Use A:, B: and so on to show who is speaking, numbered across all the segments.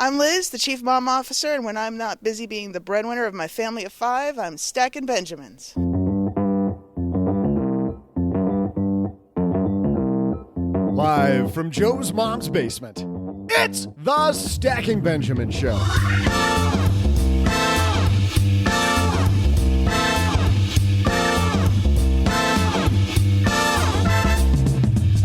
A: I'm Liz, the Chief Mom Officer, and when I'm not busy being the breadwinner of my family of 5, I'm stacking Benjamins.
B: Live from Joe's mom's basement, it's the Stacking Benjamin Show.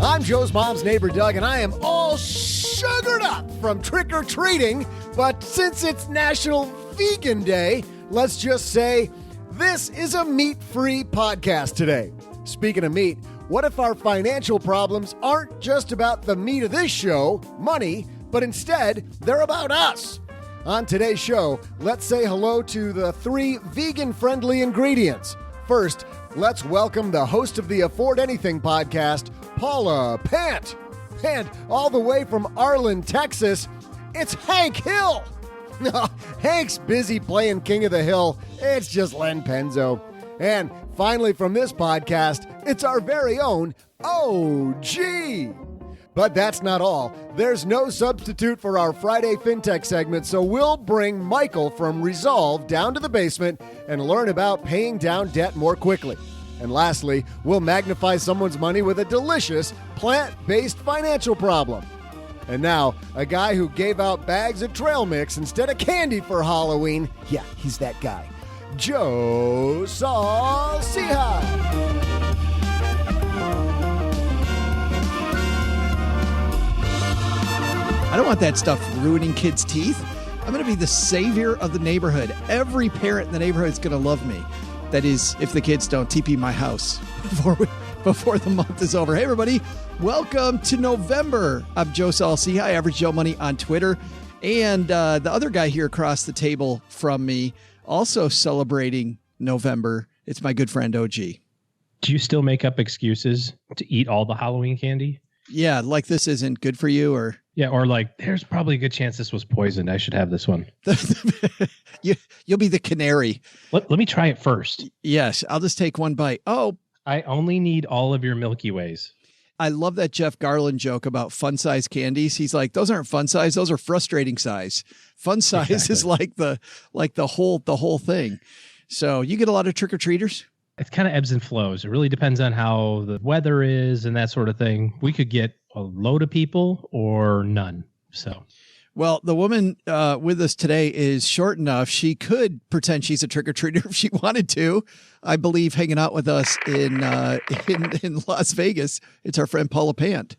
B: I'm Joe's mom's neighbor, Doug, and I am all sugared up from trick-or-treating, but since it's National Vegan Day, let's just say this is a meat-free podcast today. Speaking of meat, what if our financial problems aren't just about the meat of this show, money, but instead they're about us? On today's show, let's say hello to the 3 vegan-friendly ingredients. First, let's welcome the host of the Afford Anything podcast, Paula Pant. And all the way from Arlen, Texas, it's Hank Hill. Hank's busy playing King of the Hill. It's just Len Penzo. And finally from this podcast, it's our very own OG. But that's not all. There's no substitute for our Friday FinTech segment, so we'll bring Michael from Resolve down to the basement and learn about paying down debt more quickly. And lastly, we'll magnify someone's money with a delicious, plant-based financial problem. And now, a guy who gave out bags of trail mix instead of candy for Halloween. Yeah, he's that guy. Joe Saul-Sehy.
C: I don't want that stuff ruining kids' teeth. I'm going to be the savior of the neighborhood. Every parent in the neighborhood is going to love me. That is, if the kids don't TP my house before the month is over. Hey, everybody. Welcome to November. I'm Joe Saul-Sehy, Average Joe Money on Twitter. And the other guy here across the table from me, also celebrating November, it's my good friend OG.
D: Do you still make up excuses to eat all the Halloween candy?
C: Yeah, like this isn't good for you, or...
D: Yeah, or like, there's probably a good chance this was poisoned. I should have this one.
C: You'll be the canary.
D: Let me try it first.
C: Yes, I'll just take one bite. Oh,
D: I only need all of your Milky Ways.
C: I love that Jeff Garland joke about fun size candies. He's like, those aren't fun size; those are frustrating size. Fun size is like the whole thing. So you get a lot of trick or treaters.
D: It kind of ebbs and flows. It really depends on how the weather is and that sort of thing. We could get a load of people or none. So,
C: well, the woman with us today is short enough. She could pretend she's a trick-or-treater if she wanted to. I believe hanging out with us in Las Vegas. It's our friend Paula Pant.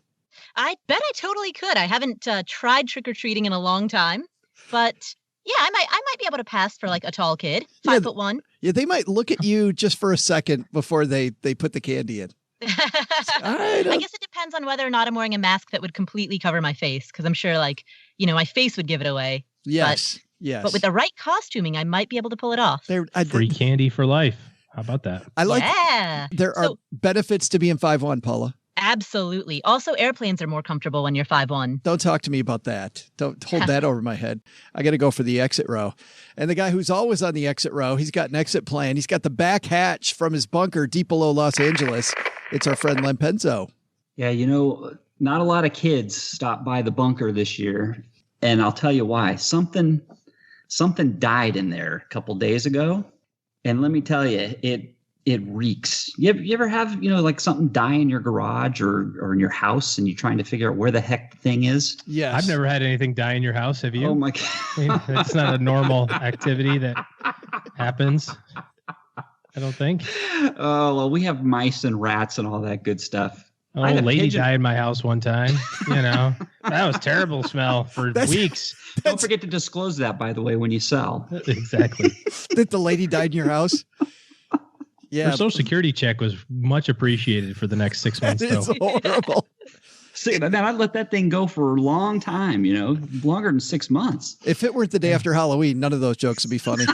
E: I bet I totally could. I haven't tried trick-or-treating in a long time, but yeah, I might be able to pass for like a tall kid, 5'1".
C: Yeah, they might look at you just for a second before they put the candy in.
E: I guess it depends on whether or not I'm wearing a mask that would completely cover my face, because I'm sure, my face would give it away.
C: Yes.
E: But with the right costuming, I might be able to pull it off.
D: Free candy for life. How about that?
C: I like.
E: Yeah.
C: There are benefits to being 5'1", Paula.
E: Absolutely. Also, airplanes are more comfortable when you're 5'1".
C: Don't talk to me about that. Don't hold that over my head. I got to go for the exit row. And the guy who's always on the exit row, he's got an exit plan. He's got the back hatch from his bunker deep below Los Angeles. It's our friend Len Penzo.
F: Yeah, not a lot of kids stopped by the bunker this year. And I'll tell you why. Something died in there a couple days ago. And let me tell you, it reeks. You ever have, something die in your garage or in your house and you're trying to figure out where the heck the thing is?
C: Yes.
D: I've never had anything die in your house. Have you?
F: Oh my God.
D: It's not a normal activity that happens. I don't think.
F: Oh, well, we have mice and rats and all that good stuff.
D: Oh, a lady died in my house one time. That was terrible smell for weeks.
F: Don't forget to disclose that, by the way, when you sell.
D: Exactly.
C: That the lady died in your house? Yeah.
D: Her Social Security check was much appreciated for the next 6 months, though.
C: It's horrible.
F: See, then I'd let that thing go for a long time, longer than 6 months.
C: If it were the day after Halloween, none of those jokes would be funny.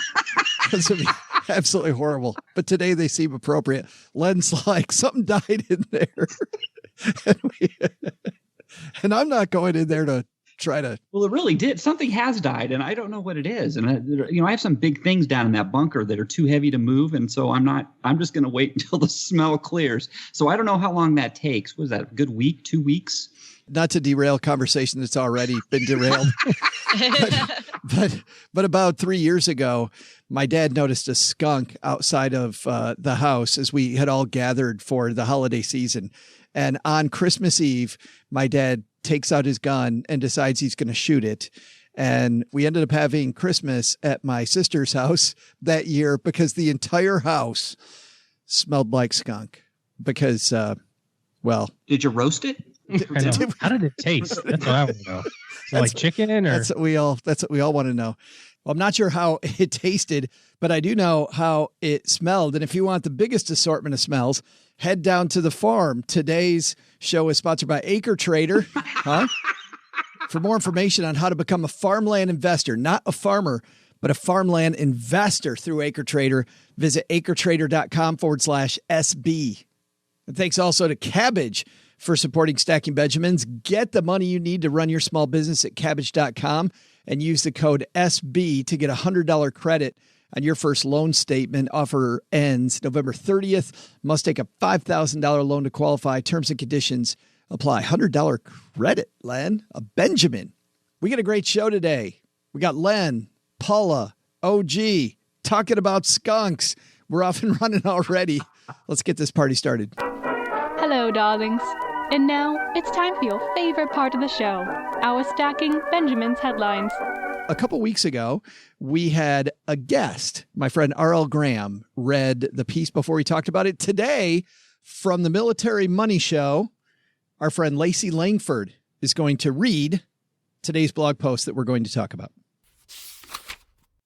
C: It would be absolutely horrible. But today they seem appropriate. Len's like, something died in there. and I'm not going in there to try to.
F: Well, it really did. Something has died, and I don't know what it is. And I have some big things down in that bunker that are too heavy to move, and so I'm just going to wait until the smell clears. So I don't know how long that takes. Was that a good week, 2 weeks?
C: Not to derail a conversation that's already been derailed. but about 3 years ago, my dad noticed a skunk outside of the house as we had all gathered for the holiday season. And on Christmas Eve, my dad takes out his gun and decides he's going to shoot it. And we ended up having Christmas at my sister's house that year because the entire house smelled like skunk. Because,
F: did you roast it?
D: How did it taste? That's what I want to know. Like chicken or
C: that's what we all want to know. Well, I'm not sure how it tasted, but I do know how it smelled. And if you want the biggest assortment of smells, head down to the farm. Today's show is sponsored by Acre Trader. Huh? For more information on how to become a farmland investor, not a farmer, but a farmland investor through Acre Trader, visit acretrader.com/SB. And thanks also to Cabbage for supporting Stacking Benjamins. Get the money you need to run your small business at cabbage.com and use the code SB to get a $100 credit on your first loan statement. Offer ends November 30th. Must take a $5,000 loan to qualify. Terms and conditions apply. $100 credit, Len. A Benjamin. We got a great show today. We got Len, Paula, OG, talking about skunks. We're off and running already. Let's get this party started.
G: Hello, darlings. And now it's time for your favorite part of the show, our Stacking Benjamin's headlines.
C: A couple weeks ago, we had a guest. My friend R.L. Graham read the piece before he talked about it. Today, from the Military Money Show, our friend Lacey Langford is going to read today's blog post that we're going to talk about.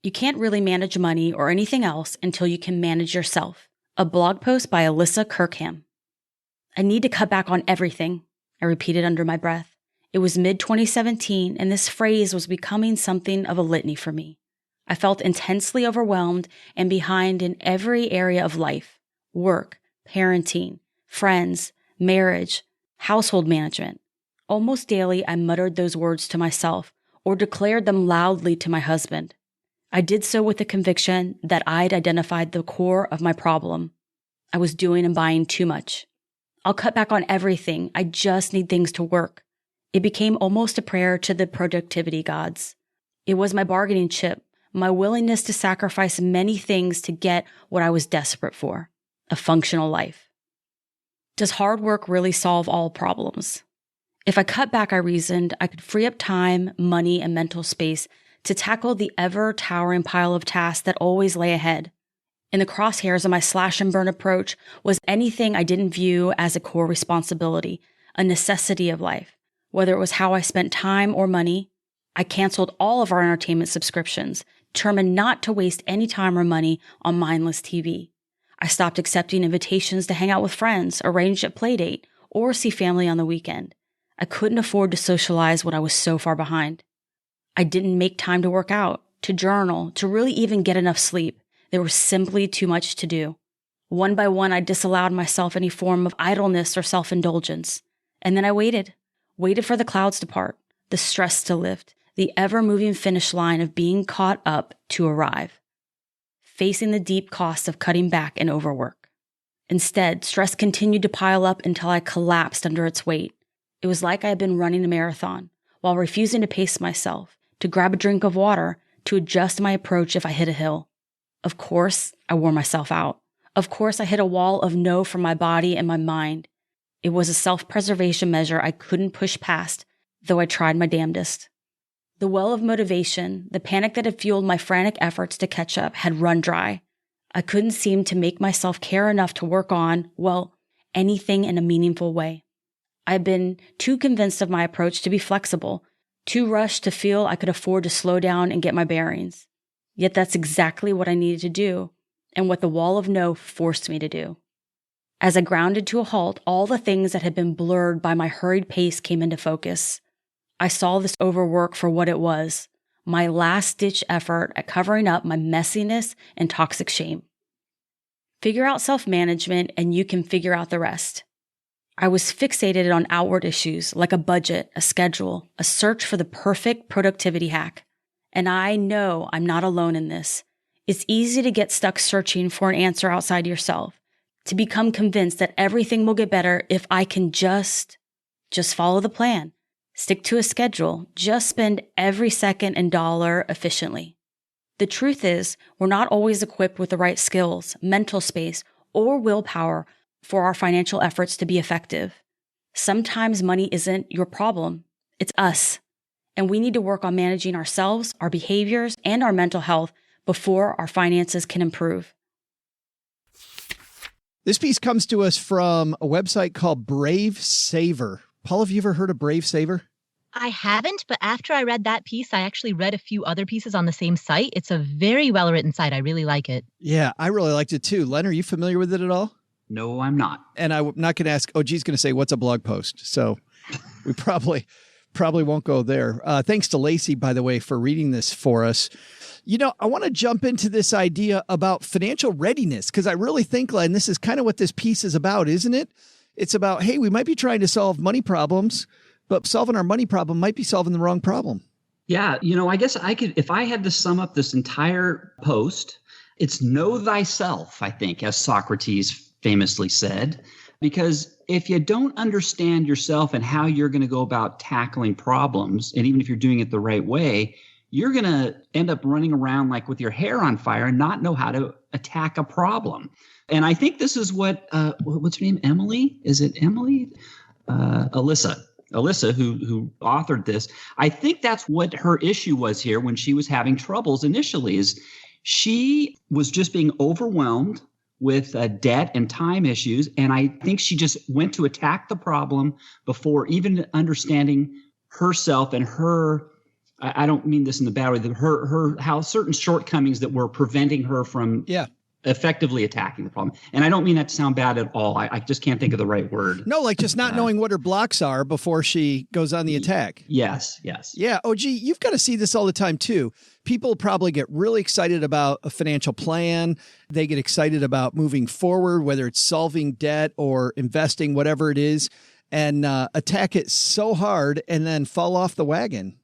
H: You can't really manage money or anything else until you can manage yourself. A blog post by Alyssa Kirkham. I need to cut back on everything, I repeated under my breath. It was mid-2017, and this phrase was becoming something of a litany for me. I felt intensely overwhelmed and behind in every area of life: work, parenting, friends, marriage, household management. Almost daily, I muttered those words to myself or declared them loudly to my husband. I did so with the conviction that I'd identified the core of my problem. I was doing and buying too much. I'll cut back on everything. I just need things to work. It became almost a prayer to the productivity gods. It was my bargaining chip, my willingness to sacrifice many things to get what I was desperate for: a functional life. Does hard work really solve all problems? If I cut back, I reasoned, I could free up time, money, and mental space to tackle the ever-towering pile of tasks that always lay ahead. In the crosshairs of my slash and burn approach was anything I didn't view as a core responsibility, a necessity of life. Whether it was how I spent time or money, I canceled all of our entertainment subscriptions, determined not to waste any time or money on mindless TV. I stopped accepting invitations to hang out with friends, arrange a play date, or see family on the weekend. I couldn't afford to socialize when I was so far behind. I didn't make time to work out, to journal, to really even get enough sleep. There was simply too much to do. One by one, I disallowed myself any form of idleness or self-indulgence. And then I waited for the clouds to part, the stress to lift, the ever-moving finish line of being caught up to arrive, facing the deep cost of cutting back and overwork. Instead, stress continued to pile up until I collapsed under its weight. It was like I had been running a marathon, while refusing to pace myself, to grab a drink of water, to adjust my approach if I hit a hill. Of course, I wore myself out. Of course, I hit a wall of no from my body and my mind. It was a self-preservation measure I couldn't push past, though I tried my damnedest. The well of motivation, the panic that had fueled my frantic efforts to catch up, had run dry. I couldn't seem to make myself care enough to work on, anything in a meaningful way. I'd been too convinced of my approach to be flexible, too rushed to feel I could afford to slow down and get my bearings. Yet that's exactly what I needed to do, and what the wall of no forced me to do. As I grounded to a halt, all the things that had been blurred by my hurried pace came into focus. I saw this overwork for what it was, my last-ditch effort at covering up my messiness and toxic shame. Figure out self-management and you can figure out the rest. I was fixated on outward issues like a budget, a schedule, a search for the perfect productivity hack. And I know I'm not alone in this. It's easy to get stuck searching for an answer outside yourself, to become convinced that everything will get better if I can just follow the plan, Stick to a schedule. Just spend every second and dollar efficiently. The truth is, we're not always equipped with the right skills, mental space, or willpower for our financial efforts to be effective. Sometimes money isn't your problem. It's us. And we need to work on managing ourselves, our behaviors, and our mental health before our finances can improve.
C: This piece comes to us from a website called Brave Saver. Paul, have you ever heard of Brave Saver?
E: I haven't, but after I read that piece, I actually read a few other pieces on the same site. It's a very well-written site. I really like it.
C: Yeah, I really liked it too. Len, are you familiar with it at all?
F: No, I'm not.
C: And I'm not going to ask, OG's going to say, what's a blog post? So we probably won't go there. Thanks to Lacey, by the way, for reading this for us. You know, I want to jump into this idea about financial readiness, because I really think, Len, this is kind of what this piece is about, isn't it? It's about, hey, we might be trying to solve money problems, but solving our money problem might be solving the wrong problem.
F: Yeah, I guess I could, if I had to sum up this entire post, it's know thyself, I think, as Socrates famously said, because if you don't understand yourself and how you're going to go about tackling problems, and even if you're doing it the right way, you're going to end up running around like with your hair on fire and not know how to attack a problem. And I think this is what, what's her name? Emily? Is it Emily? Alyssa, who authored this. I think that's what her issue was here when she was having troubles initially, is she was just being overwhelmed with debt and time issues. And I think she just went to attack the problem before even understanding herself and her, I don't mean this in the bad way, her how certain shortcomings that were preventing her from effectively attacking the problem. And I don't mean that to sound bad at all. I just can't think of the right word.
C: No, like just not knowing what her blocks are before she goes on the attack.
F: Yes.
C: Yeah. OG, you've got to see this all the time too. People probably get really excited about a financial plan. They get excited about moving forward, whether it's solving debt or investing, whatever it is, and attack it so hard and then fall off the wagon.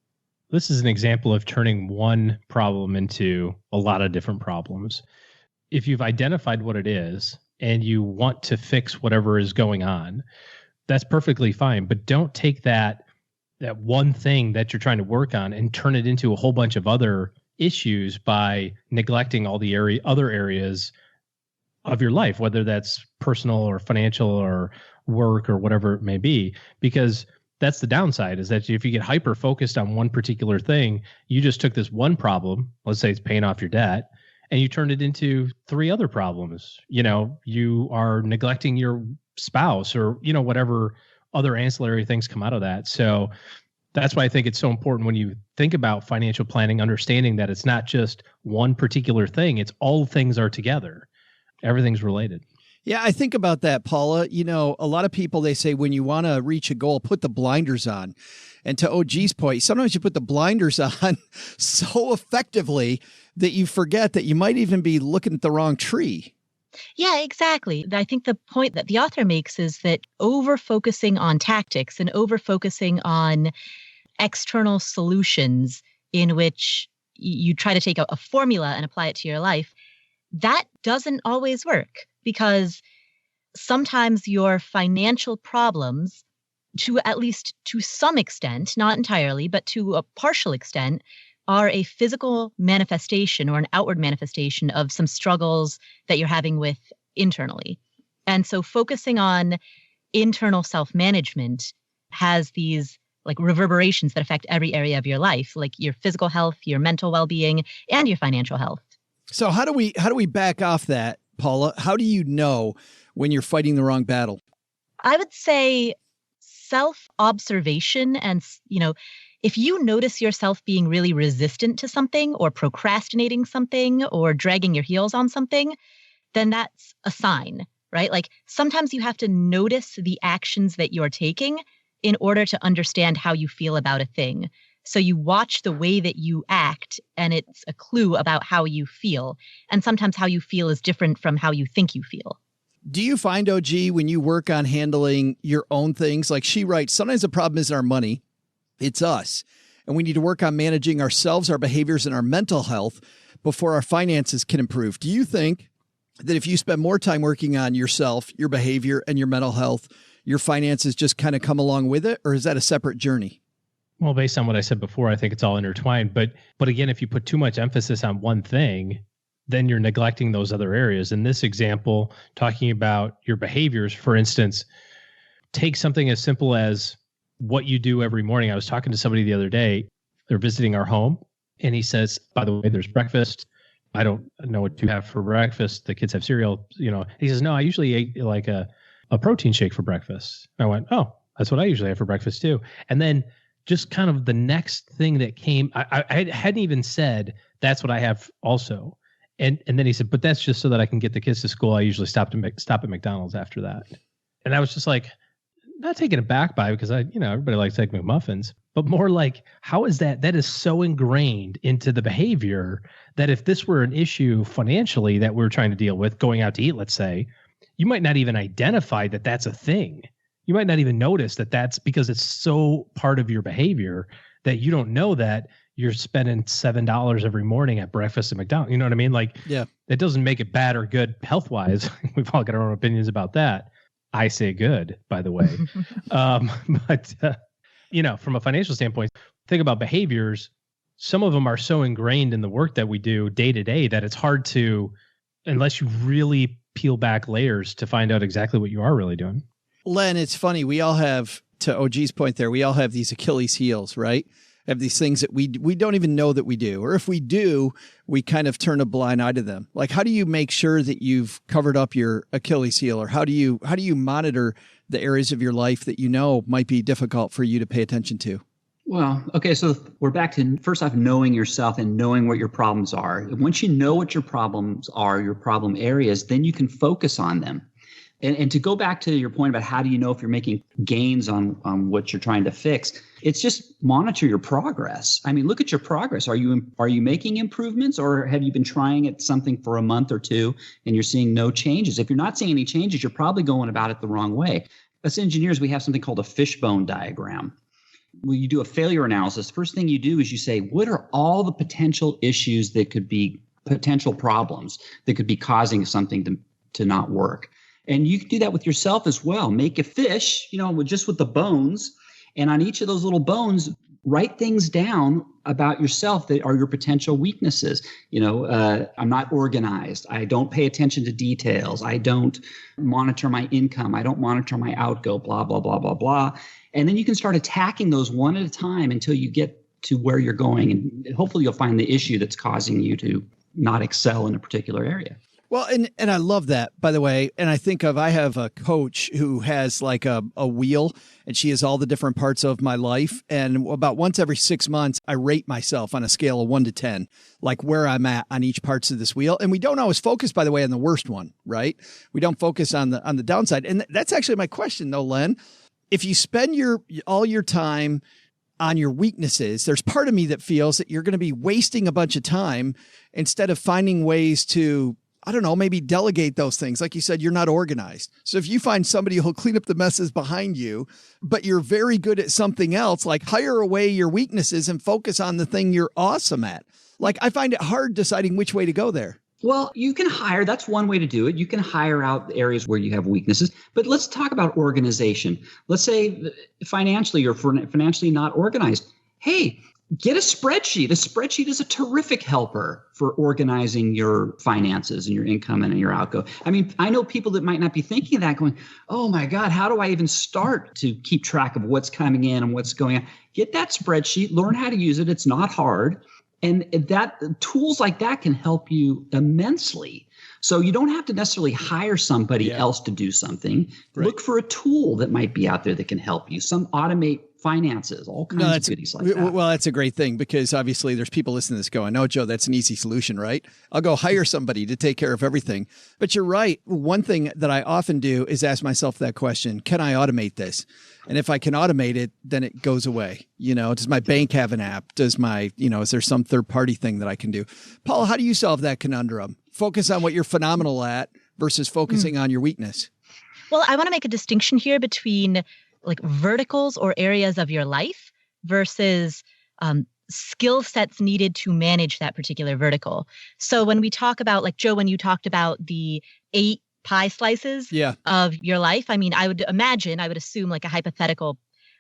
D: This is an example of turning one problem into a lot of different problems. If you've identified what it is and you want to fix whatever is going on, that's perfectly fine. But don't take that one thing that you're trying to work on and turn it into a whole bunch of other issues by neglecting all the other areas of your life, whether that's personal or financial or work or whatever it may be. Because that's the downside, is that if you get hyper focused on one particular thing, you just took this one problem, let's say it's paying off your debt, and you turned it into three other problems. You are neglecting your spouse or, whatever other ancillary things come out of that. So that's why I think it's so important when you think about financial planning, understanding that it's not just one particular thing. It's all things are together. Everything's related.
C: Yeah, I think about that, Paula. A lot of people, they say when you want to reach a goal, put the blinders on. And to OG's point, sometimes you put the blinders on so effectively that you forget that you might even be looking at the wrong tree.
E: Yeah, exactly. I think the point that the author makes is that over-focusing on tactics and over-focusing on external solutions in which you try to take a formula and apply it to your life, that doesn't always work, because sometimes your financial problems, to at least to some extent, not entirely, but to a partial extent, are a physical manifestation or an outward manifestation of some struggles that you're having with internally. And so focusing on internal self-management has these like reverberations that affect every area of your life, like your physical health, your mental well-being, and your financial health.
C: So how do we back off that, Paula? How do you know when you're fighting the wrong battle?
E: I would say self-observation. And, if you notice yourself being really resistant to something or procrastinating something or dragging your heels on something, then that's a sign, right? Like sometimes you have to notice the actions that you're taking in order to understand how you feel about a thing. So you watch the way that you act, and it's a clue about how you feel. And sometimes how you feel is different from how you think you feel.
C: Do you find, OG, when you work on handling your own things, like she writes, sometimes the problem isn't our money, it's us. And we need to work on managing ourselves, our behaviors, and our mental health before our finances can improve. Do you think that if you spend more time working on yourself, your behavior, and your mental health, your finances just kind of come along with it? Or is that a separate journey?
D: Well, based on what I said before, I think it's all intertwined. But again, if you put too much emphasis on one thing, then you're neglecting those other areas. In this example, talking about your behaviors, for instance, take something as simple as what you do every morning. I was talking to somebody the other day. They're visiting our home, and he says, by the way, there's breakfast. I don't know what you have for breakfast. The kids have cereal. He says, no, I usually ate like a protein shake for breakfast. I went, oh, that's what I usually have for breakfast too. And then just kind of the next thing that came, I hadn't even said that's what I have also. And then he said, but that's just so that I can get the kids to school. I usually stop at McDonald's after that. And I was just like, not taken aback by it because everybody likes Egg McMuffins, but more like, how is that is so ingrained into the behavior that if this were an issue financially that we're trying to deal with, going out to eat, let's say, you might not even identify that that's a thing. You might not even notice that that's because it's so part of your behavior that you don't know that you're spending $7 every morning at breakfast at McDonald's. You know what I mean? Like, yeah, it doesn't make it bad or good health-wise. We've all got our own opinions about that. I say good, by the way. But from a financial standpoint, think about behaviors. Some of them are so ingrained in the work that we do day to day that it's hard to, unless you really peel back layers to find out exactly what you are really doing.
C: Len, it's funny. We all have, to OG's point there, we all have these Achilles heels, right? Have these things that we don't even know that we do. Or if we do, we kind of turn a blind eye to them. Like, how do you make sure that you've covered up your Achilles heel? Or how do you monitor the areas of your life that might be difficult for you to pay attention to?
F: Well, okay, so we're back to, first off, knowing yourself and knowing what your problems are. Once you know what your problems are, your problem areas, then you can focus on them. And to go back to your point about how do you know if you're making gains on what you're trying to fix, it's just monitor your progress. I mean, look at your progress. Are you making improvements, or have you been trying at something for a month or two and you're seeing no changes? If you're not seeing any changes, you're probably going about it the wrong way. As engineers, we have something called a fishbone diagram. When you do a failure analysis, the first thing you do is you say, what are all the potential issues that could be potential problems that could be causing something to not work? And you can do that with yourself as well. Make a fish, with the bones. And on each of those little bones, write things down about yourself that are your potential weaknesses. I'm not organized. I don't pay attention to details. I don't monitor my income. I don't monitor my outgo, blah, blah, blah, blah, blah. And then you can start attacking those one at a time until you get to where you're going. And hopefully you'll find the issue that's causing you to not excel in a particular area.
C: Well, and I love that, by the way. And I have a coach who has like a wheel, and she has all the different parts of my life. And about once every 6 months, I rate myself on a scale of 1 to 10, like where I'm at on each parts of this wheel. And we don't always focus, by the way, on the worst one, right? We don't focus on the downside. And that's actually my question, though, Len. If you spend all your time on your weaknesses, there's part of me that feels that you're going to be wasting a bunch of time instead of finding ways to, I don't know, maybe delegate those things. Like you said, you're not organized. So if you find somebody who'll clean up the messes behind you, but you're very good at something else, like hire away your weaknesses and focus on the thing you're awesome at. Like, I find it hard deciding which way to go there.
F: Well, you can hire. That's one way to do it. You can hire out areas where you have weaknesses. But let's talk about organization. Let's say financially you're financially not organized. Hey, get a spreadsheet. A spreadsheet is a terrific helper for organizing your finances and your income and your outgo. I mean, I know people that might not be thinking of that going, oh my God, how do I even start to keep track of what's coming in and what's going on? Get that spreadsheet, learn how to use it. It's not hard. And that tools like that can help you immensely. So you don't have to necessarily hire somebody else to do something. Right. Look for a tool that might be out there that can help you. Some automate finances, all kinds of goodies like that.
C: Well, that's a great thing, because obviously there's people listening to this going, no, Joe, that's an easy solution, right? I'll go hire somebody to take care of everything. But you're right. One thing that I often do is ask myself that question, can I automate this? And if I can automate it, then it goes away. Does my bank have an app? Is there some third party thing that I can do? Paula, how do you solve that conundrum? Focus on what you're phenomenal at versus focusing on your weakness.
E: Well, I want to make a distinction here between like verticals or areas of your life versus skill sets needed to manage that particular vertical. So when we talk about, like Joe, when you talked about the 8 pie slices of your life, I mean, I would assume like a hypothetical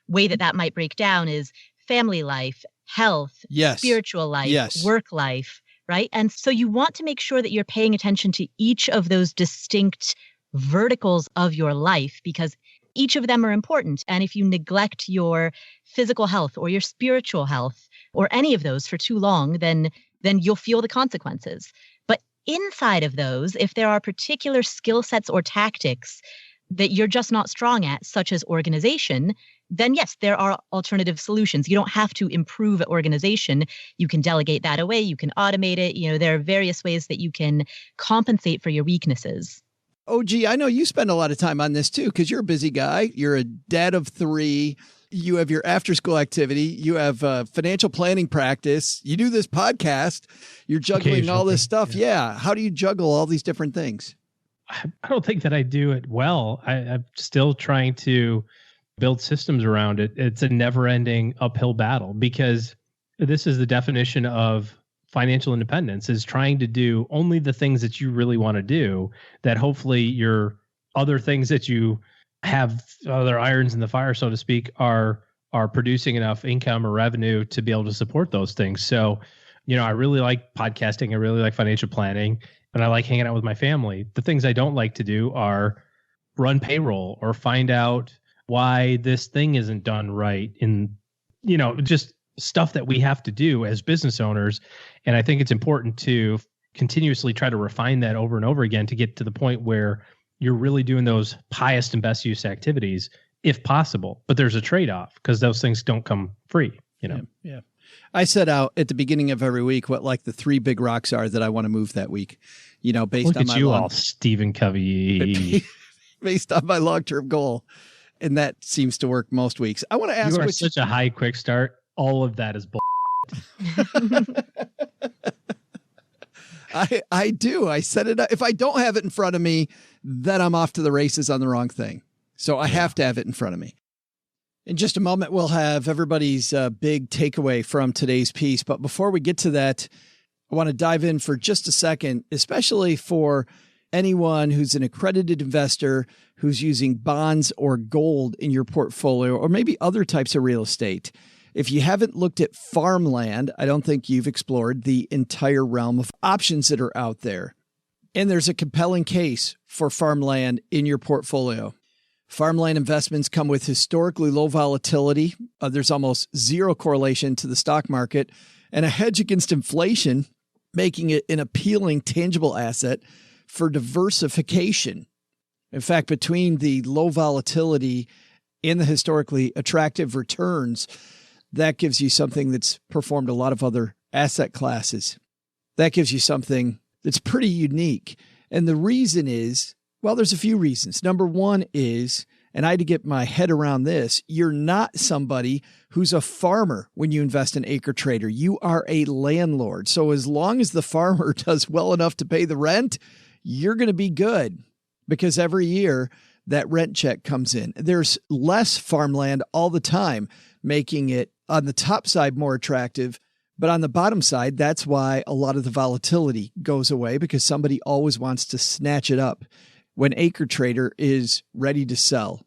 E: way that might break down is family life, health,
C: Yes.
E: spiritual life,
C: Yes.
E: work life, right? And so you want to make sure that you're paying attention to each of those distinct verticals of your life, because each of them are important. And if you neglect your physical health or your spiritual health or any of those for too long, then you'll feel the consequences. But inside of those, if there are particular skill sets or tactics that you're just not strong at, such as organization, then yes, there are alternative solutions. You don't have to improve at organization. You can delegate that away. You can automate it. There are various ways that you can compensate for your weaknesses.
C: OG, I know you spend a lot of time on this too, because you're a busy guy. You're a dad of 3. You have your after-school activity. You have financial planning practice. You do this podcast. You're juggling all this stuff. Yeah. How do you juggle all these different things?
D: I don't think that I do it well. I'm still trying to build systems around it. It's a never-ending uphill battle, because this is the definition of financial independence, is trying to do only the things that you really want to do, that hopefully your other things that you have other irons in the fire, so to speak, are producing enough income or revenue to be able to support those things. So, I really like podcasting. I really like financial planning, and I like hanging out with my family. The things I don't like to do are run payroll or find out why this thing isn't done right in, just stuff that we have to do as business owners. And I think it's important to continuously try to refine that over and over again to get to the point where you're really doing those highest and best use activities, if possible. But there's a trade-off, because those things don't come free,
C: Yeah. I set out at the beginning of every week what the 3 big rocks are that I want to move that week, based
D: Look
C: on
D: at
C: my
D: you all, Stephen Covey.
C: based on my long-term goal. And that seems to work most weeks. I want to ask,
D: you are such a high quick start. All of that is bull.
C: I do. I set it up. If I don't have it in front of me, then I'm off to the races on the wrong thing. So I have to have it in front of me. In just a moment, we'll have everybody's big takeaway from today's piece. But before we get to that, I want to dive in for just a second, especially for anyone who's an accredited investor who's using bonds or gold in your portfolio, or maybe other types of real estate. If you haven't looked at farmland, I don't think you've explored the entire realm of options that are out there. And there's a compelling case for farmland in your portfolio. Farmland investments come with historically low volatility. There's almost zero correlation to the stock market, and a hedge against inflation, making it an appealing tangible asset for diversification. In fact, between the low volatility and the historically attractive returns, that gives you something that's performed a lot of other asset classes. That gives you something that's pretty unique. And the reason is, well, there's a few reasons. Number one is, and I had to get my head around this, you're not somebody who's a farmer when you invest in Acre Trader. You are a landlord. So as long as the farmer does well enough to pay the rent, you're going to be good, because every year that rent check comes in. There's less farmland all the time, making it on the top side more attractive. But on the bottom side, that's why a lot of the volatility goes away, because somebody always wants to snatch it up when Acre Trader is ready to sell.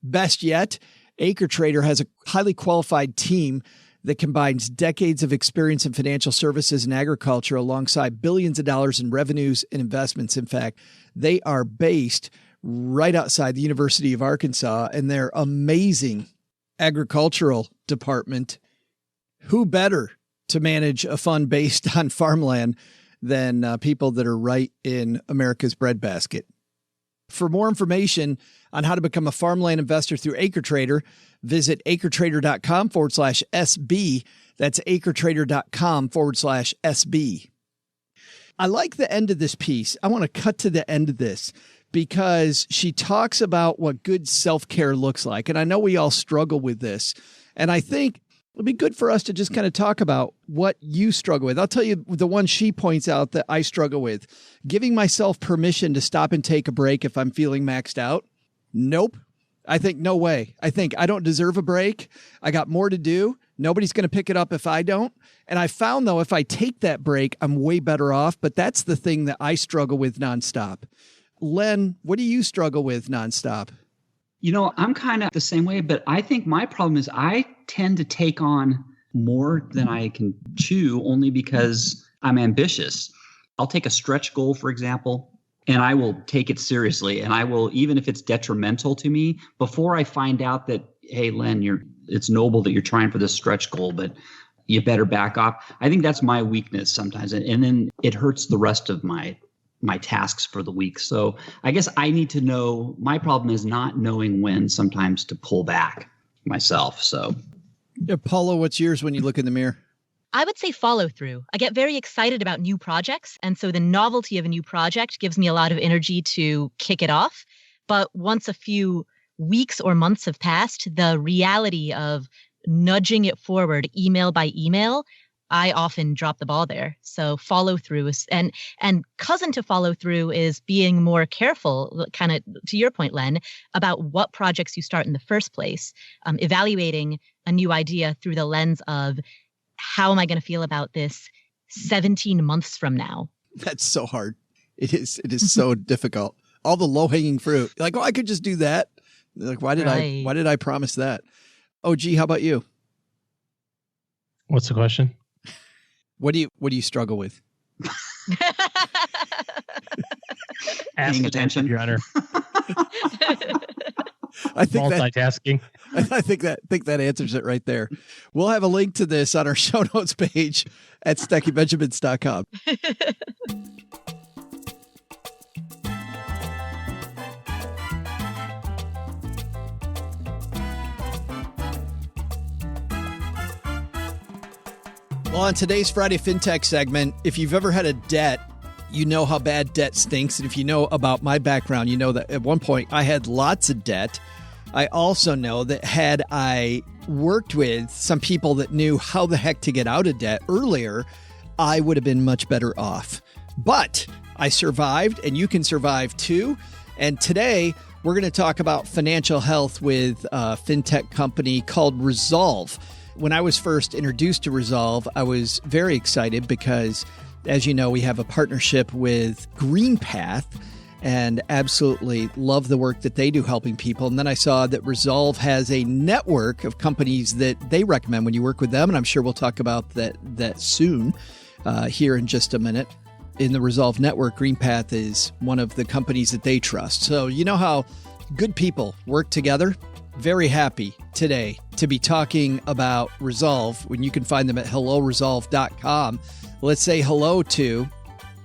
C: Best yet, Acre Trader has a highly qualified team that combines decades of experience in financial services and agriculture alongside billions of dollars in revenues and investments. In fact, they are based right outside the University of Arkansas, and their amazing agricultural department. Who better to manage a fund based on farmland than people that are right in America's breadbasket? For more information on how to become a farmland investor through Acre Trader, visit acretrader.com/SB. That's acretrader.com/SB. I like the end of this piece. I want to cut to the end of this because she talks about what good self-care looks like. And I know we all struggle with this. And I think it'd be good for us to just kind of talk about what you struggle with. I'll tell you the one she points out that I struggle with: giving myself permission to stop and take a break if I'm feeling maxed out. Nope. I think no way. I think I don't deserve a break. I got more to do. Nobody's going to pick it up if I don't. And I found, though, if I take that break, I'm way better off. But that's the thing that I struggle with nonstop. Len, what do you struggle with nonstop?
F: I'm kind of the same way, but I think my problem is I tend to take on more than I can chew only because I'm ambitious. I'll take a stretch goal, for example, and I will take it seriously. And I will, even if it's detrimental to me, before I find out that, hey, Len, it's noble that you're trying for this stretch goal, but you better back off. I think that's my weakness sometimes. And then it hurts the rest of my tasks for the week. So I guess I need to know, my problem is not knowing when sometimes to pull back myself. So
C: yeah, Paula, what's yours when you look in the mirror?
E: I would say follow through. I get very excited about new projects. And so the novelty of a new project gives me a lot of energy to kick it off. But once a few weeks or months have passed, the reality of nudging it forward email by email, I often drop the ball there. So follow through is, and cousin to follow through is being more careful, kind of to your point, Len, about what projects you start in the first place, evaluating a new idea through the lens of, how am I going to feel about this 17 months from now?
C: That's so hard. It is so difficult. All the low hanging fruit. Like, oh, I could just do that. Like, why did I promise that? Oh, gee, how about you?
D: What's the question?
C: What do you struggle with?
F: Paying attention,
D: Your Honor.
C: I think
D: multitasking.
C: I think that answers it right there. We'll have a link to this on our show notes page at StackyBenjamins.com. Well, on today's Friday FinTech segment, if you've ever had a debt, you know how bad debt stinks. And if you know about my background, you know that at one point I had lots of debt. I also know that had I worked with some people that knew how the heck to get out of debt earlier, I would have been much better off. But I survived, and you can survive too. And today we're going to talk about financial health with a FinTech company called Resolve. When I was first introduced to Resolve, I was very excited because, as you know, we have a partnership with GreenPath and absolutely love the work that they do helping people. And then I saw that Resolve has a network of companies that they recommend when you work with them. And I'm sure we'll talk about that soon here in just a minute. In the Resolve network, GreenPath is one of the companies that they trust. So you know how good people work together? Very happy today to be talking about Resolve when you can find them at helloresolve.com. Let's say hello to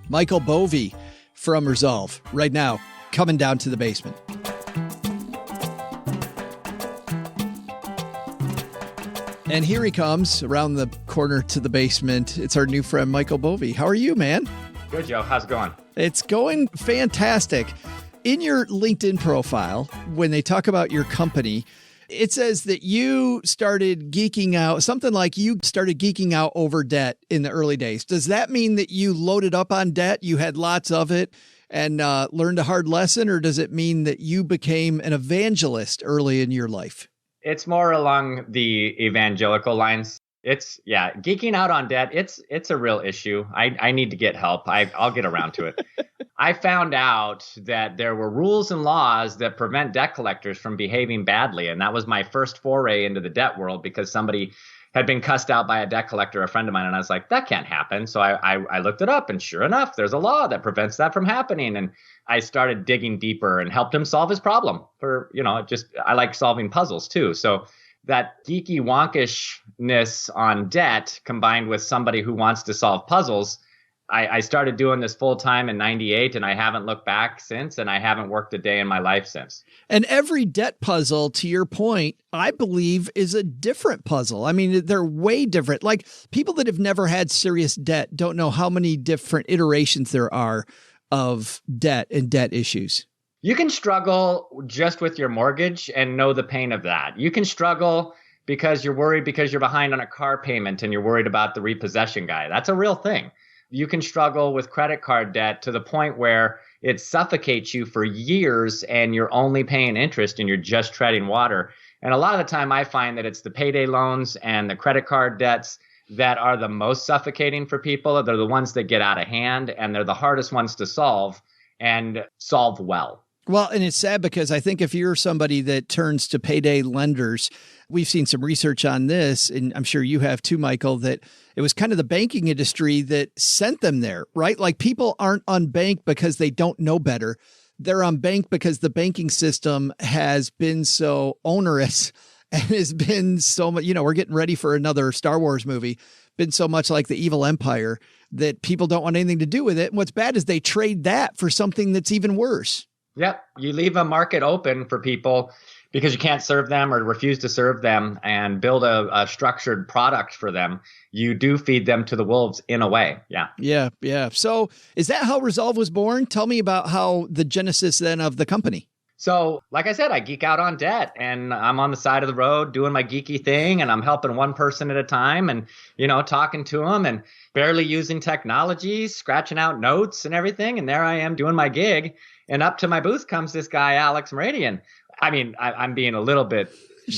C: Michael Bovee from Resolve right now, coming down to the basement. And here he comes around the corner to the basement. It's our new friend, Michael Bovee. How are you, man?
I: Good, Joe. How's it going?
C: It's going fantastic. In your LinkedIn profile, when they talk about your company, it says that you started geeking out, something like you started geeking out over debt in the early days. Does that mean that you loaded up on debt, you had lots of it, and learned a hard lesson? Or does it mean that you became an evangelist early in your life?
I: It's more along the evangelical lines. Geeking out on debt, it's a real issue. I need to get help. I'll get around to it. I found out that there were rules and laws that prevent debt collectors from behaving badly. And that was my first foray into the debt world because somebody had been cussed out by a debt collector, a friend of mine. And I was like, that can't happen. So I looked it up, and sure enough, there's a law that prevents that from happening. And I started digging deeper and helped him solve his problem. I like solving puzzles too. So that geeky wonkishness on debt combined with somebody who wants to solve puzzles, I started doing this full time in 98, and I haven't looked back since, and I haven't worked a day in my life since.
C: And every debt puzzle, to your point, I believe is a different puzzle. I mean, they're way different. Like, people that have never had serious debt don't know how many different iterations there are of debt and debt issues.
I: You can struggle just with your mortgage and know the pain of that. You can struggle because you're worried because you're behind on a car payment and you're worried about the repossession guy. That's a real thing. You can struggle with credit card debt to the point where it suffocates you for years and you're only paying interest and you're just treading water. And a lot of the time I find that it's the payday loans and the credit card debts that are the most suffocating for people. They're the ones that get out of hand, and they're the hardest ones to solve and solve well.
C: Well, and it's sad because I think if you're somebody that turns to payday lenders, we've seen some research on this, and I'm sure you have too, Michael, that it was kind of the banking industry that sent them there, right? Like people aren't unbanked because they don't know better. They're unbanked because the banking system has been so onerous and has been so much, we're getting ready for another Star Wars movie, been so much like the evil empire that people don't want anything to do with it. And what's bad is they trade that for something that's even worse.
I: Yep. You leave a market open for people because you can't serve them or refuse to serve them and build a structured product for them. You do feed them to the wolves in a way. Yeah.
C: Yeah. Yeah. So is that how Resolve was born? Tell me about how the genesis then of the company.
I: So, like I said, I geek out on debt and I'm on the side of the road doing my geeky thing and I'm helping one person at a time and, talking to them and barely using technology, scratching out notes and everything. And there I am doing my gig. And up to my booth comes this guy, Alex Meridian. I mean, I'm being a little bit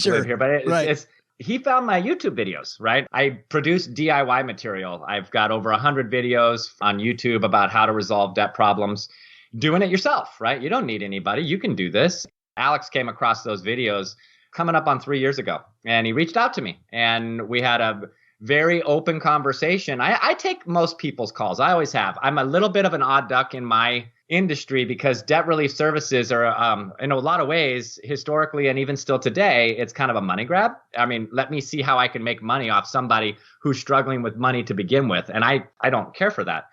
I: glib here, but he found my YouTube videos, right? I produce DIY material. I've got over 100 videos on YouTube about how to resolve debt problems. Doing it yourself, right? You don't need anybody. You can do this. Alex came across those videos coming up on 3 years ago, and he reached out to me, and we had a very open conversation. I take most people's calls. I always have. I'm a little bit of an odd duck in my industry because debt relief services are, in a lot of ways, historically and even still today, it's kind of a money grab. I mean, let me see how I can make money off somebody who's struggling with money to begin with. And I don't care for that.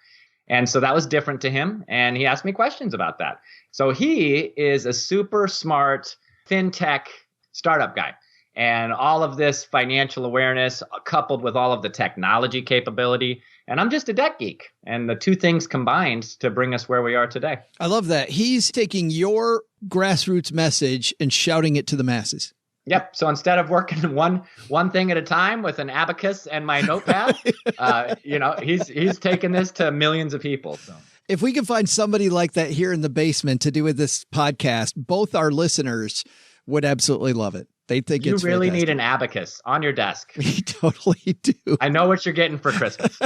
I: And so that was different to him. And he asked me questions about that. So he is a super smart fintech startup guy. And all of this financial awareness coupled with all of the technology capability. And I'm just a debt geek. And the two things combined to bring us where we are today.
C: I love that. He's taking your grassroots message and shouting it to the masses.
I: Yep. So instead of working one thing at a time with an abacus and my notepad, he's taking this to millions of people. So
C: if we can find somebody like that here in the basement to do with this podcast, both our listeners would absolutely love it. They think
I: you
C: it's
I: really
C: fantastic.
I: Need an abacus on your desk.
C: We totally do.
I: I know what you're getting for Christmas.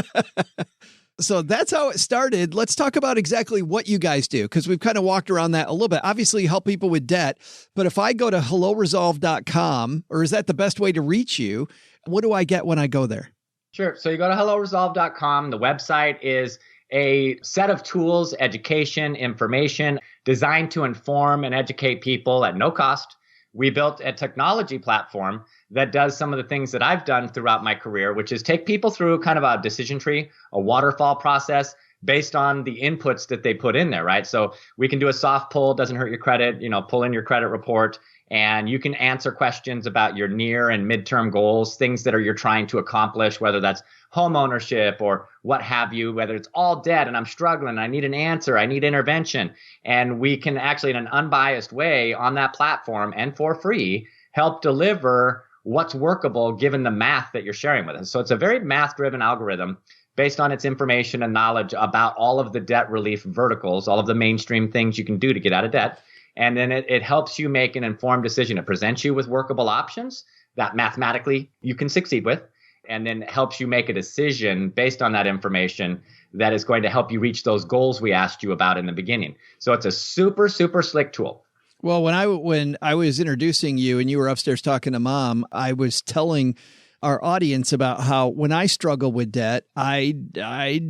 C: So that's how it started. Let's talk about exactly what you guys do, because we've kind of walked around that a little bit. Obviously, you help people with debt. But if I go to helloresolve.com, or is that the best way to reach you? What do I get when I go there?
I: Sure. So you go to helloresolve.com. The website is a set of tools, education, information designed to inform and educate people at no cost. We built a technology platform that does some of the things that I've done throughout my career, which is take people through kind of a decision tree, a waterfall process based on the inputs that they put in there, right? So we can do a soft pull, doesn't hurt your credit, pull in your credit report, and you can answer questions about your near and midterm goals, things that you're trying to accomplish, whether that's home ownership or what have you, whether it's all debt and I'm struggling, I need an answer, I need intervention. And we can actually, in an unbiased way on that platform and for free, help deliver what's workable given the math that you're sharing with us. So it's a very math-driven algorithm based on its information and knowledge about all of the debt relief verticals, all of the mainstream things you can do to get out of debt. And then it helps you make an informed decision. It presents you with workable options that mathematically you can succeed with, and then helps you make a decision based on that information that is going to help you reach those goals we asked you about in the beginning. So it's a super, super slick tool.
C: Well, when I was introducing you and you were upstairs talking to Mom, I was telling our audience about how when I struggled with debt, I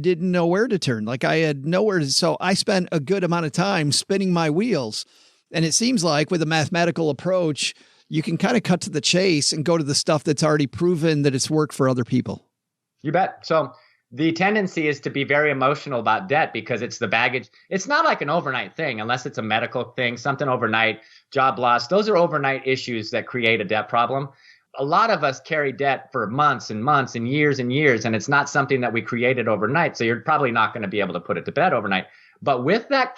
C: didn't know where to turn. Like I had nowhere to, so I spent a good amount of time spinning my wheels. And it seems like with a mathematical approach, you can kind of cut to the chase and go to the stuff that's already proven that it's worked for other people.
I: You bet. So the tendency is to be very emotional about debt because it's the baggage. It's not like an overnight thing, unless it's a medical thing, something overnight, job loss. Those are overnight issues that create a debt problem. A lot of us carry debt for months and months and years, and it's not something that we created overnight. So you're probably not going to be able to put it to bed overnight. But with that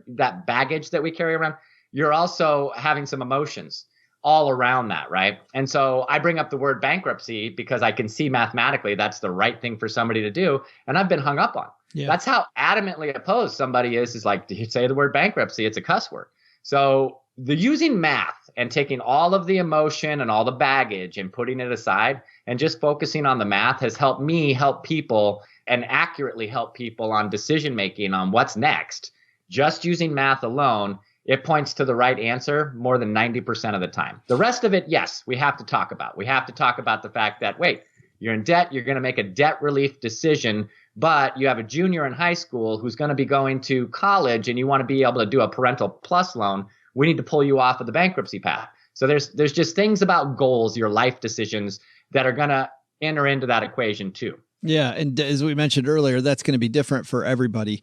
I: that baggage that we carry around, you're also having some emotions all around that, right? And so I bring up the word bankruptcy because I can see mathematically that's the right thing for somebody to do, and I've been hung up on. Yeah. That's how adamantly opposed somebody is like, you say the word bankruptcy, it's a cuss word. So the using math and taking all of the emotion and all the baggage and putting it aside and just focusing on the math has helped me help people and accurately help people on decision making on what's next. Just using math alone it points to the right answer more than 90% of the time. The rest of it, yes, we have to talk about. We have to talk about the fact that, wait, you're in debt, you're going to make a debt relief decision, but you have a junior in high school who's going to be going to college and you want to be able to do a parental plus loan. We need to pull you off of the bankruptcy path. So there's just things about goals, your life decisions that are going to enter into that equation too.
C: Yeah. And as we mentioned earlier, that's going to be different for everybody.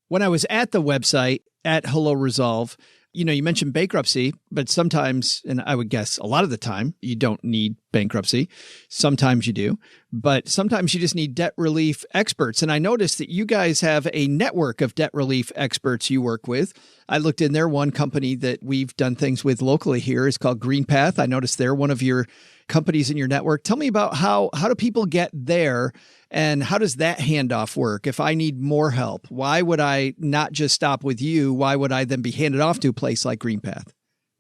C: When I was at the website at Hello Resolve, you mentioned bankruptcy, but sometimes, and I would guess a lot of the time, you don't need bankruptcy. Sometimes you do, but sometimes you just need debt relief experts. And I noticed that you guys have a network of debt relief experts you work with. I looked in there. One company that we've done things with locally here is called GreenPath. I noticed they're one of your companies in your network. Tell me about how do people get there and how does that handoff work? If I need more help, why would I not just stop with you? Why would I then be handed off to a place like GreenPath?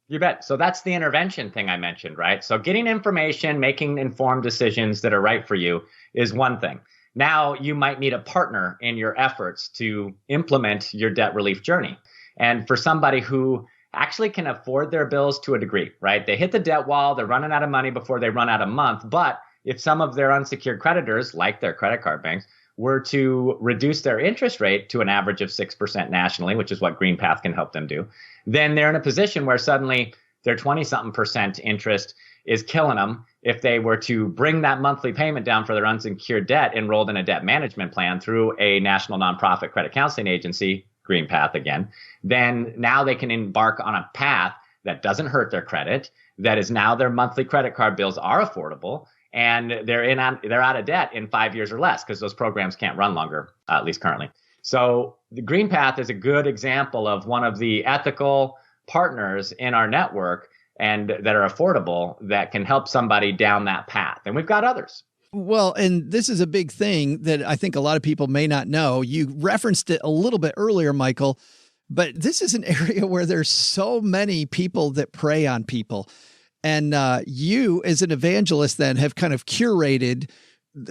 I: You bet. So that's the intervention thing I mentioned, right? So getting information, making informed decisions that are right for you is one thing. Now you might need a partner in your efforts to implement your debt relief journey. And for somebody who actually can afford their bills to a degree, right? They hit the debt wall, they're running out of money before they run out of month. But if some of their unsecured creditors, like their credit card banks, were to reduce their interest rate to an average of 6% nationally, which is what GreenPath can help them do, then they're in a position where suddenly their 20-something% interest is killing them. If they were to bring that monthly payment down for their unsecured debt enrolled in a debt management plan through a national nonprofit credit counseling agency, GreenPath again, then now they can embark on a path that doesn't hurt their credit, that is now their monthly credit card bills are affordable, and they're out of debt in 5 years or less because those programs can't run longer, at least currently. So the GreenPath is a good example of one of the ethical partners in our network and that are affordable that can help somebody down that path. And we've got others.
C: Well, and this is a big thing that I think a lot of people may not know. You referenced it a little bit earlier, Michael, but this is an area where there's so many people that prey on people. And you, as an evangelist, then have kind of curated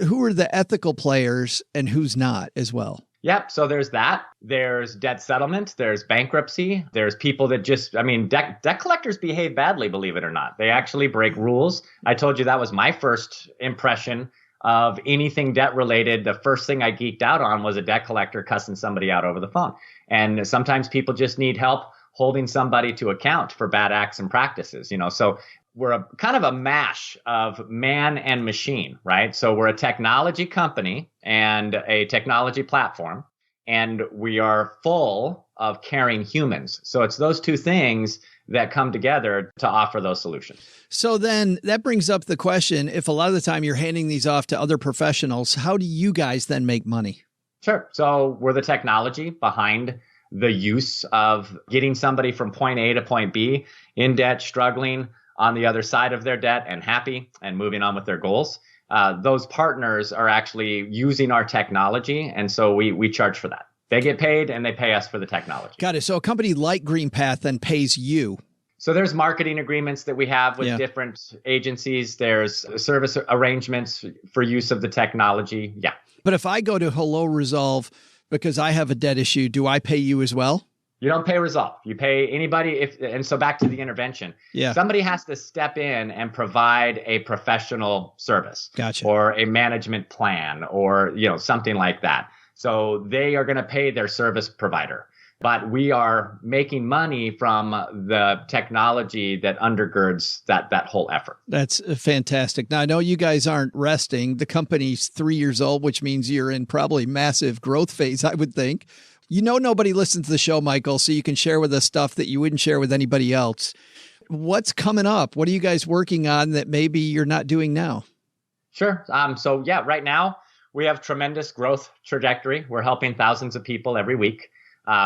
C: who are the ethical players and who's not as well.
I: Yep. So there's that. There's debt settlement. There's bankruptcy. There's people that debt collectors behave badly, believe it or not. They actually break rules. I told you that was my first impression of anything debt related. The first thing I geeked out on was a debt collector cussing somebody out over the phone. And sometimes people just need help holding somebody to account for bad acts and practices, so we're a kind of a mash of man and machine, right? So we're a technology company and a technology platform, and we are full of caring humans. So it's those two things that come together to offer those solutions.
C: So then that brings up the question, if a lot of the time you're handing these off to other professionals, how do you guys then make money?
I: Sure. So we're the technology behind the use of getting somebody from point A to point B in debt, struggling, on the other side of their debt and happy and moving on with their goals. Those partners are actually using our technology. And so we charge for that. They get paid and they pay us for the technology.
C: Got it. So a company like GreenPath then pays you.
I: So there's marketing agreements that we have with different agencies. There's service arrangements for use of the technology. Yeah.
C: But if I go to Hello Resolve because I have a debt issue, do I pay you as well?
I: You don't pay Resolve. You pay anybody. And so back to the intervention.
C: Yeah.
I: Somebody has to step in and provide a professional service.
C: Gotcha.
I: Or a management plan or, something like that. So they are going to pay their service provider. But we are making money from the technology that undergirds that whole effort.
C: That's fantastic. Now, I know you guys aren't resting. The company's 3 years old, which means you're in probably massive growth phase, I would think. Nobody listens to the show, Michael, so you can share with us stuff that you wouldn't share with anybody else. What's coming up? What are you guys working on that maybe you're not doing now?
I: Sure. Right now we have tremendous growth trajectory. We're helping thousands of people every week.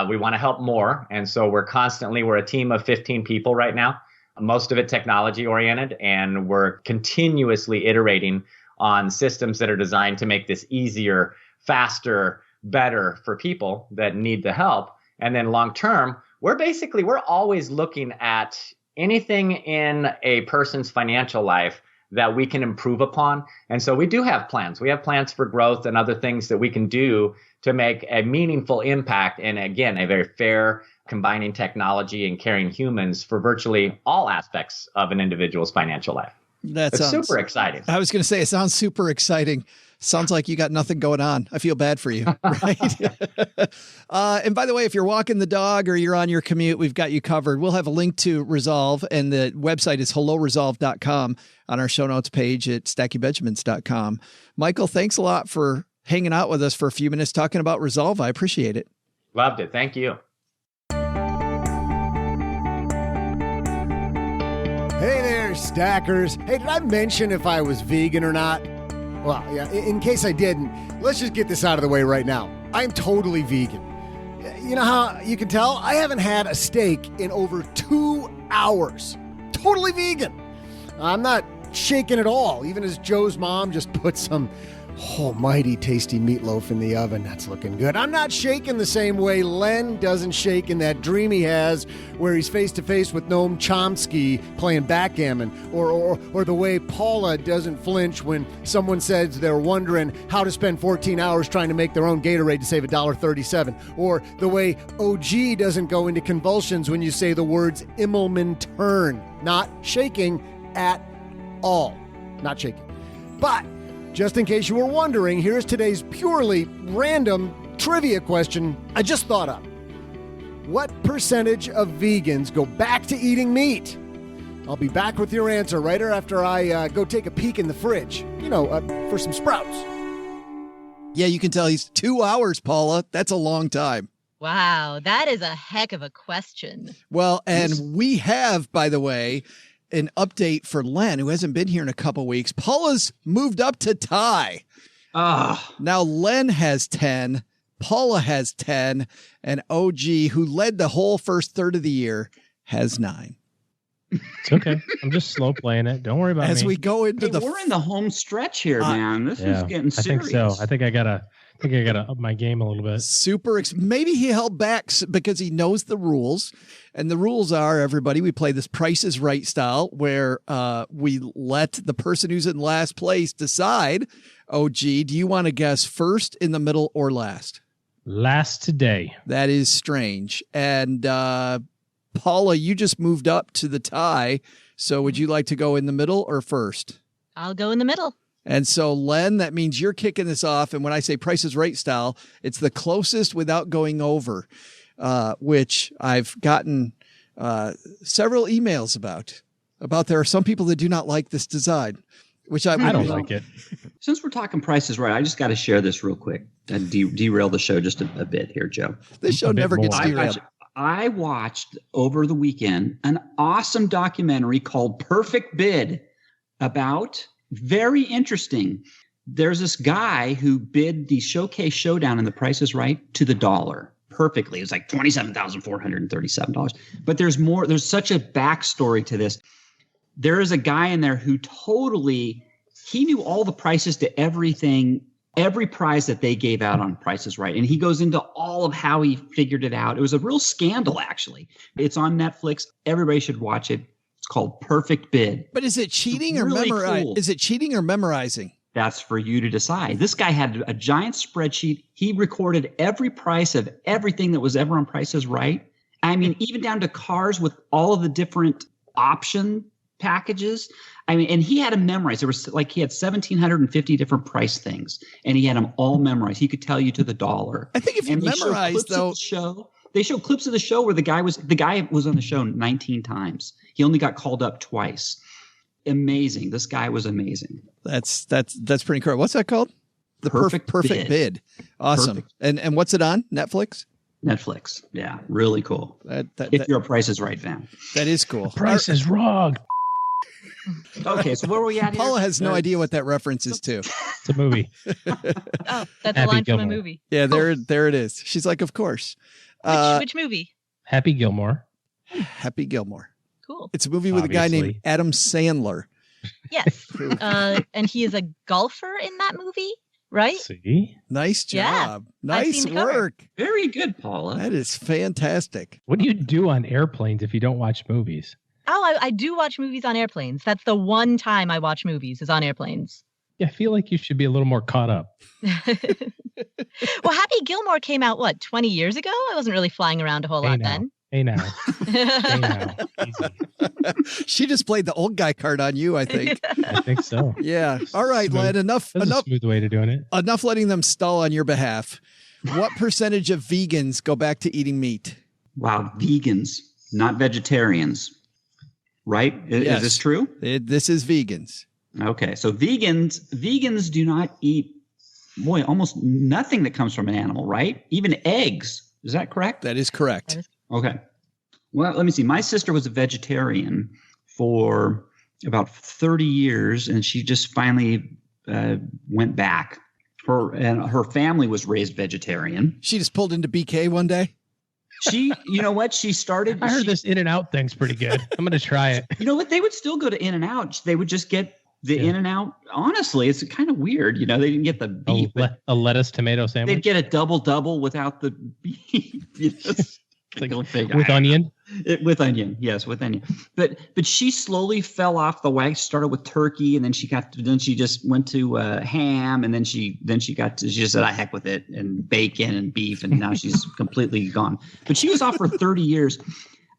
I: We want to help more. And so we're a team of 15 people right now, most of it technology oriented. And we're continuously iterating on systems that are designed to make this easier, faster, better for people that need the help. And then long term, we're always looking at anything in a person's financial life that we can improve upon. And so we do have plans. We have plans for growth and other things that we can do to make a meaningful impact and, again, a very fair combining technology and caring humans for virtually all aspects of an individual's financial life.
C: That's
I: super exciting.
C: I was going to say, it sounds super exciting. Sounds like you got nothing going on. I feel bad for you, right? And by the way, if you're walking the dog or you're on your commute, we've got you covered. We'll have a link to Resolve, and the website is helloresolve.com on our show notes page at stackingbenjamins.com. Michael, thanks a lot for hanging out with us for a few minutes talking about Resolve. I appreciate it.
I: Loved it. Thank you.
B: Hey there, stackers. Hey, did I mention if I was vegan or not? Well, yeah, in case I didn't, let's just get this out of the way right now. I'm totally vegan. You know how you can tell? I haven't had a steak in over 2 hours. Totally vegan. I'm not shaking at all, even as Joe's mom just put some almighty tasty meatloaf in the oven. That's looking good. I'm not shaking the same way Len doesn't shake in that dream he has where he's face-to-face with Noam Chomsky playing backgammon, or the way Paula doesn't flinch when someone says they're wondering how to spend 14 hours trying to make their own Gatorade to save $1.37, or the way OG doesn't go into convulsions when you say the words Immelman turn. Not shaking at all. Not shaking. But just in case you were wondering, here's today's purely random trivia question I just thought of. What percentage of vegans go back to eating meat? I'll be back with your answer right after I go take a peek in the fridge, for some sprouts.
C: Yeah, you can tell he's 2 hours, Paula. That's a long time.
E: Wow, that is a heck of a question.
C: Well, and we have, by the way, an update for Len, who hasn't been here in a couple weeks. Paula's moved up to tie. Now Len has 10, Paula has 10, and OG, who led the whole first third of the year, has 9.
D: It's okay. I'm just slow playing it. Don't worry about
C: As
D: me.
C: we go into
F: we're in the home stretch here, man. This is getting serious.
D: I think so. I think I gotta up my game a little bit.
C: Maybe he held back because he knows the rules, and the rules are, everybody, we play this Price is Right style where we let the person who's in last place decide. OG, do you want to guess first, in the middle, or last?
D: Last today.
C: That is strange. And Paula, you just moved up to the tie, so would you like to go in the middle or first?
E: I'll go in the middle.
C: And so, Len, that means you're kicking this off. And when I say Price is Right style, it's the closest without going over, which I've gotten several emails about there are some people that do not like this design, which I don't
D: like it.
F: Since we're talking Price is Right, I just got to share this real quick and derail the show just a bit here, Joe.
C: This show never gets derailed.
F: I watched over the weekend an awesome documentary called Perfect Bid about... Very interesting. There's this guy who bid the Showcase Showdown in the Price is Right to the dollar perfectly. It was like $27,437. But there's more. There's such a backstory to this. There is a guy in there who he knew all the prices to everything, every prize that they gave out on Price is Right. And he goes into all of how he figured it out. It was a real scandal, actually. It's on Netflix. Everybody should watch it. It's called Perfect Bid.
C: But is it cheating or memorizing? Cool. Is it cheating or memorizing?
F: That's for you to decide. This guy had a giant spreadsheet. He recorded every price of everything that was ever on Price is Right. I mean, even down to cars with all of the different option packages. I mean, and he had them memorized. There was he had 1,750 different price things, and he had them all memorized. He could tell you to the dollar.
C: I think if you memorize, though.
F: They showed clips of the show where the guy was on the show 19 times. He only got called up twice. Amazing. This guy was amazing.
C: That's pretty cool. What's that called? The Perfect Bid. Awesome. Perfect. And what's it on? Netflix?
F: Netflix. Yeah. Really cool. If you're a Price is Right fan.
C: That is cool.
D: Price is wrong.
F: Okay, so where were we at here?
C: Paula has no idea what that reference is to.
D: It's a movie.
E: Oh, that's a line from a movie.
C: Yeah, there it is. She's like, of course.
E: Which movie?
D: Happy Gilmore.
C: Happy Gilmore.
E: Cool.
C: It's a movie with a guy named Adam Sandler.
E: Yes. And he is a golfer in that movie, right?
D: See?
C: Nice job.
E: Yeah,
C: nice work.
F: Very good, Paula.
C: That is fantastic.
D: What do you do on airplanes if you don't watch movies?
E: Oh, I do watch movies on airplanes. That's the one time I watch movies is on airplanes.
D: Yeah, I feel like you should be a little more caught up.
E: Well, Happy Gilmore came out, 20 years ago? I wasn't really flying around a whole lot then.
D: Hey now. Hey now. Easy.
C: She just played the old guy card on you, I think.
D: I think so.
C: Yeah. All right, Len, enough.
D: That's a smooth way to doing it.
C: Enough letting them stall on your behalf. What percentage of vegans go back to eating meat?
F: Wow, vegans, not vegetarians, right?
C: Yes.
F: Is this true?
C: This is vegans.
F: Okay, so vegans do not eat, almost nothing that comes from an animal, right? Even eggs. Is that correct?
C: That is correct.
F: Okay. Well, let me see. My sister was a vegetarian for about 30 years, and she just finally went back. Her family was raised vegetarian.
C: She just pulled into BK one day?
F: You know what? She started.
D: I heard this In-N-Out thing's pretty good. I'm going to try it.
F: You know what? They would still go to In-N-Out. They would just get the In-N-Out. Honestly, it's kind of weird. They didn't get the beef.
D: A lettuce tomato sandwich?
F: They'd get a double without the beef.
D: With onion?
F: With onion, yes, with onion. But she slowly fell off the wagon. Started with turkey, and then she just went to ham, and then she just said, "I heck with it," and bacon and beef, and now she's completely gone. But she was off for 30 years.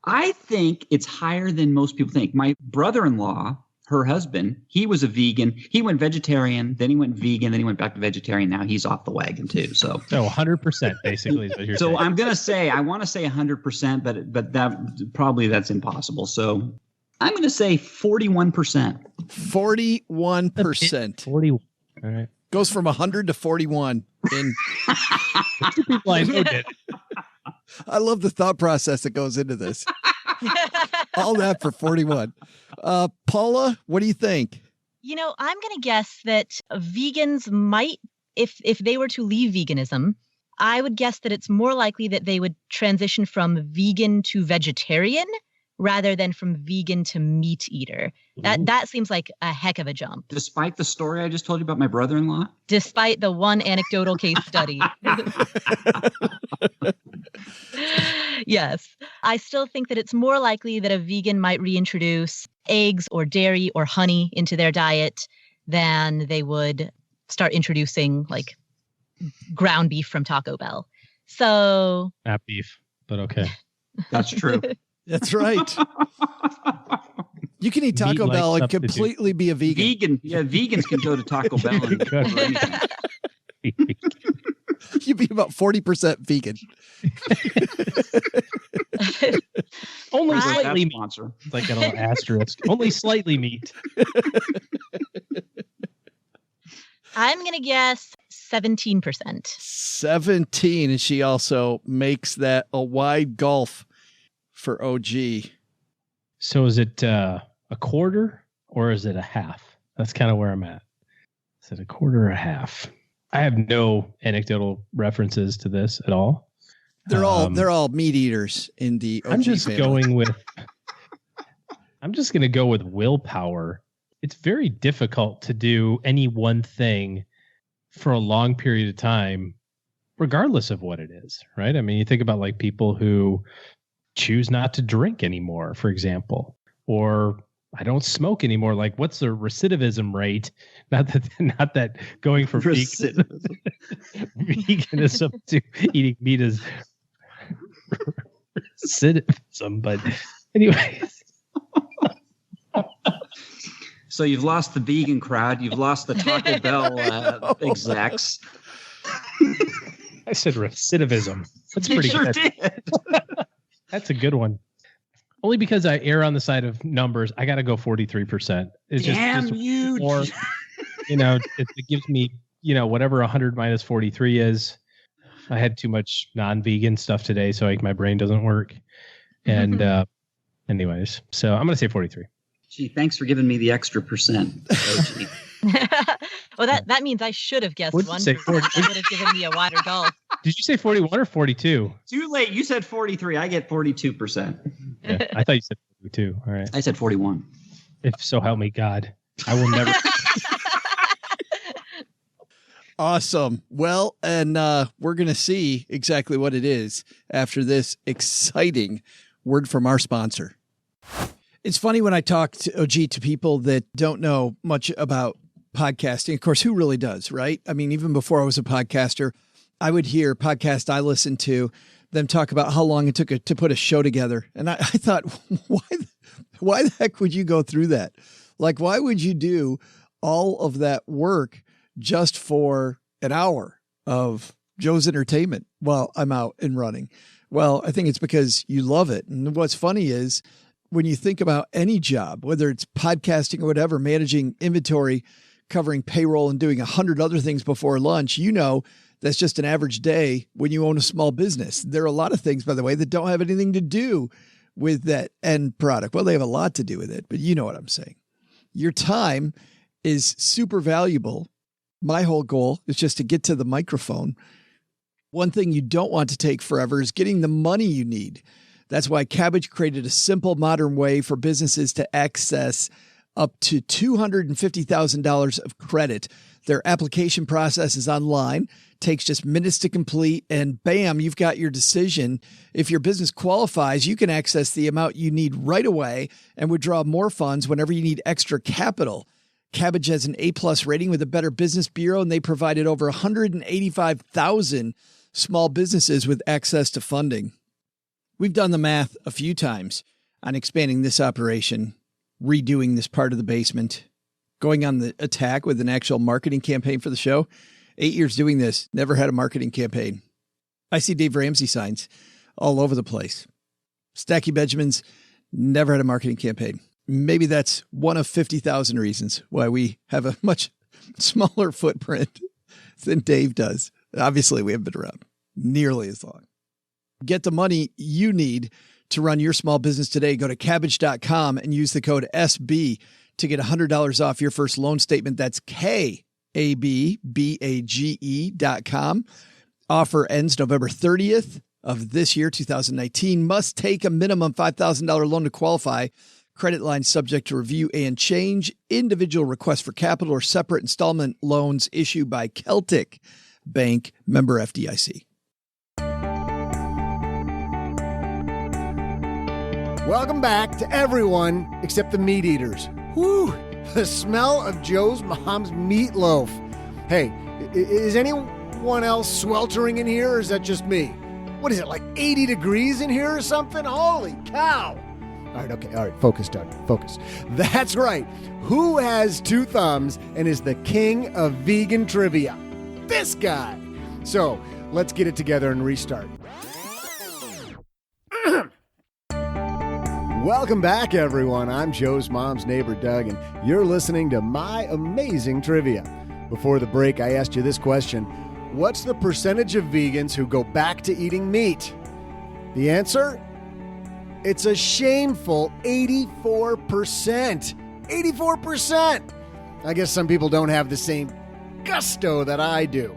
F: I think it's higher than most people think. My brother-in-law, her husband, he was a vegan. He went vegetarian, then he went vegan, then he went back to vegetarian. Now he's off the wagon too. So
D: 100% basically is what you're saying.
F: So I'm going to say, I want to say 100%, but that's impossible. So I'm going to say 41%.
C: 41%.
D: 41. All right.
C: Goes from 100 to 41 in
D: two people I know did.
C: I love the thought process that goes into this. All that for 41. Paula, what do you think?
E: I'm going to guess that vegans might, if they were to leave veganism, I would guess that it's more likely that they would transition from vegan to vegetarian rather than from vegan to meat eater. That seems like a heck of a jump.
F: Despite the story I just told you about my brother-in-law?
E: Despite the one anecdotal case study. Yes. I still think that it's more likely that a vegan might reintroduce eggs or dairy or honey into their diet than they would start introducing ground beef from Taco Bell. So
D: not beef, but okay.
F: That's true.
C: That's right. You can eat Taco Bell and completely be a vegan.
F: Vegans can go to Taco Bell and order anything.
C: You'd be about 40% vegan.
D: Only slightly meat. It's like an asterisk. Only slightly meat.
E: I'm going to guess 17%.
C: 17. And she also makes that a wide gulf for OG.
D: So is it a quarter or is it a half? That's kind of where I'm at. Is it a quarter or a half? I have no anecdotal references to this at all.
C: They're all meat eaters in the OG
D: I'm just
C: family.
D: I'm just going to go with willpower. It's very difficult to do any one thing for a long period of time, regardless of what it is, right? I mean, you think about people who choose not to drink anymore, for example, or I don't smoke anymore. What's the recidivism rate? Not that going from veganism to eating meat is recidivism, but anyways.
F: So you've lost the vegan crowd. You've lost the Taco Bell execs.
D: I said recidivism. That's pretty good. Did. That's a good one. Only because I err on the side of numbers, I got to go 43%. It's just
F: huge.
D: More, it gives me, whatever 100 minus 43 is. I had too much non-vegan stuff today, so my brain doesn't work. And anyways, so I'm going to say 43.
F: Gee, thanks for giving me the extra percent.
E: Well, that means I should have guessed 1%. That would have given me a wider gulf.
D: Did you say 41 or 42?
F: Too late. You said 43. I get 42%.
D: Yeah, I thought you said 42. All right.
F: I said 41.
D: If so help me God, I will never.
C: Awesome. Well, and we're going to see exactly what it is after this exciting word from our sponsor. It's funny when I talk to OG to people that don't know much about podcasting. Of course, who really does, right? I mean, even before I was a podcaster, I would hear podcasts I listened to them talk about how long it took to put a show together. And I thought, why the heck would you go through that? Like, why would you do all of that work just for an hour of Joe's entertainment while I'm out and running? Well, I think it's because you love it. And what's funny is when you think about any job, whether it's podcasting or whatever, managing inventory, covering payroll, and doing 100 other things before lunch, that's just an average day when you own a small business. There are a lot of things, by the way, that don't have anything to do with that end product. Well, they have a lot to do with it, but you know what I'm saying. Your time is super valuable. My whole goal is just to get to the microphone. One thing you don't want to take forever is getting the money you need. That's why Kabbage created a simple, modern way for businesses to access up to $250,000 of credit. Their application process is online, takes just minutes to complete, and bam, you've got your decision. If your business qualifies, you can access the amount you need right away and withdraw more funds whenever you need extra capital. Kabbage has an A+ rating with a Better Business Bureau, and they provided over 185,000 small businesses with access to funding. We've done the math a few times on expanding this operation, redoing this part of the basement, going on the attack with an actual marketing campaign for the show. 8 years doing this, never had a marketing campaign. I see Dave Ramsey signs all over the place. Stacky Benjamins, never had a marketing campaign. Maybe that's one of 50,000 reasons why we have a much smaller footprint than Dave does. Obviously, we haven't been around nearly as long. Get the money you need to run your small business today. Go to Kabbage.com and use the code SB to get $100 off your first loan statement. That's KABBAGE.com. Offer ends November 30th of this year, 2019. Must take a minimum $5,000 loan to qualify. Credit line subject to review and change. Individual requests for capital or separate installment loans issued by Celtic Bank, member FDIC.
B: Welcome back to everyone except the meat eaters. Whew, the smell of Joe's mom's meatloaf. Hey, is anyone else sweltering in here, or is that just me? What is it, like 80 degrees in here or something? Holy cow. All right, focus, Doug, focus. That's right. Who has two thumbs and is the king of vegan trivia? This guy. So let's get it together and restart. Welcome back, everyone. I'm Joe's mom's neighbor, Doug, and you're listening to My Amazing Trivia. Before the break, I asked you this question. What's the percentage of vegans who go back to eating meat? The answer? It's a shameful 84%. 84%! I guess some people don't have the same gusto that I do.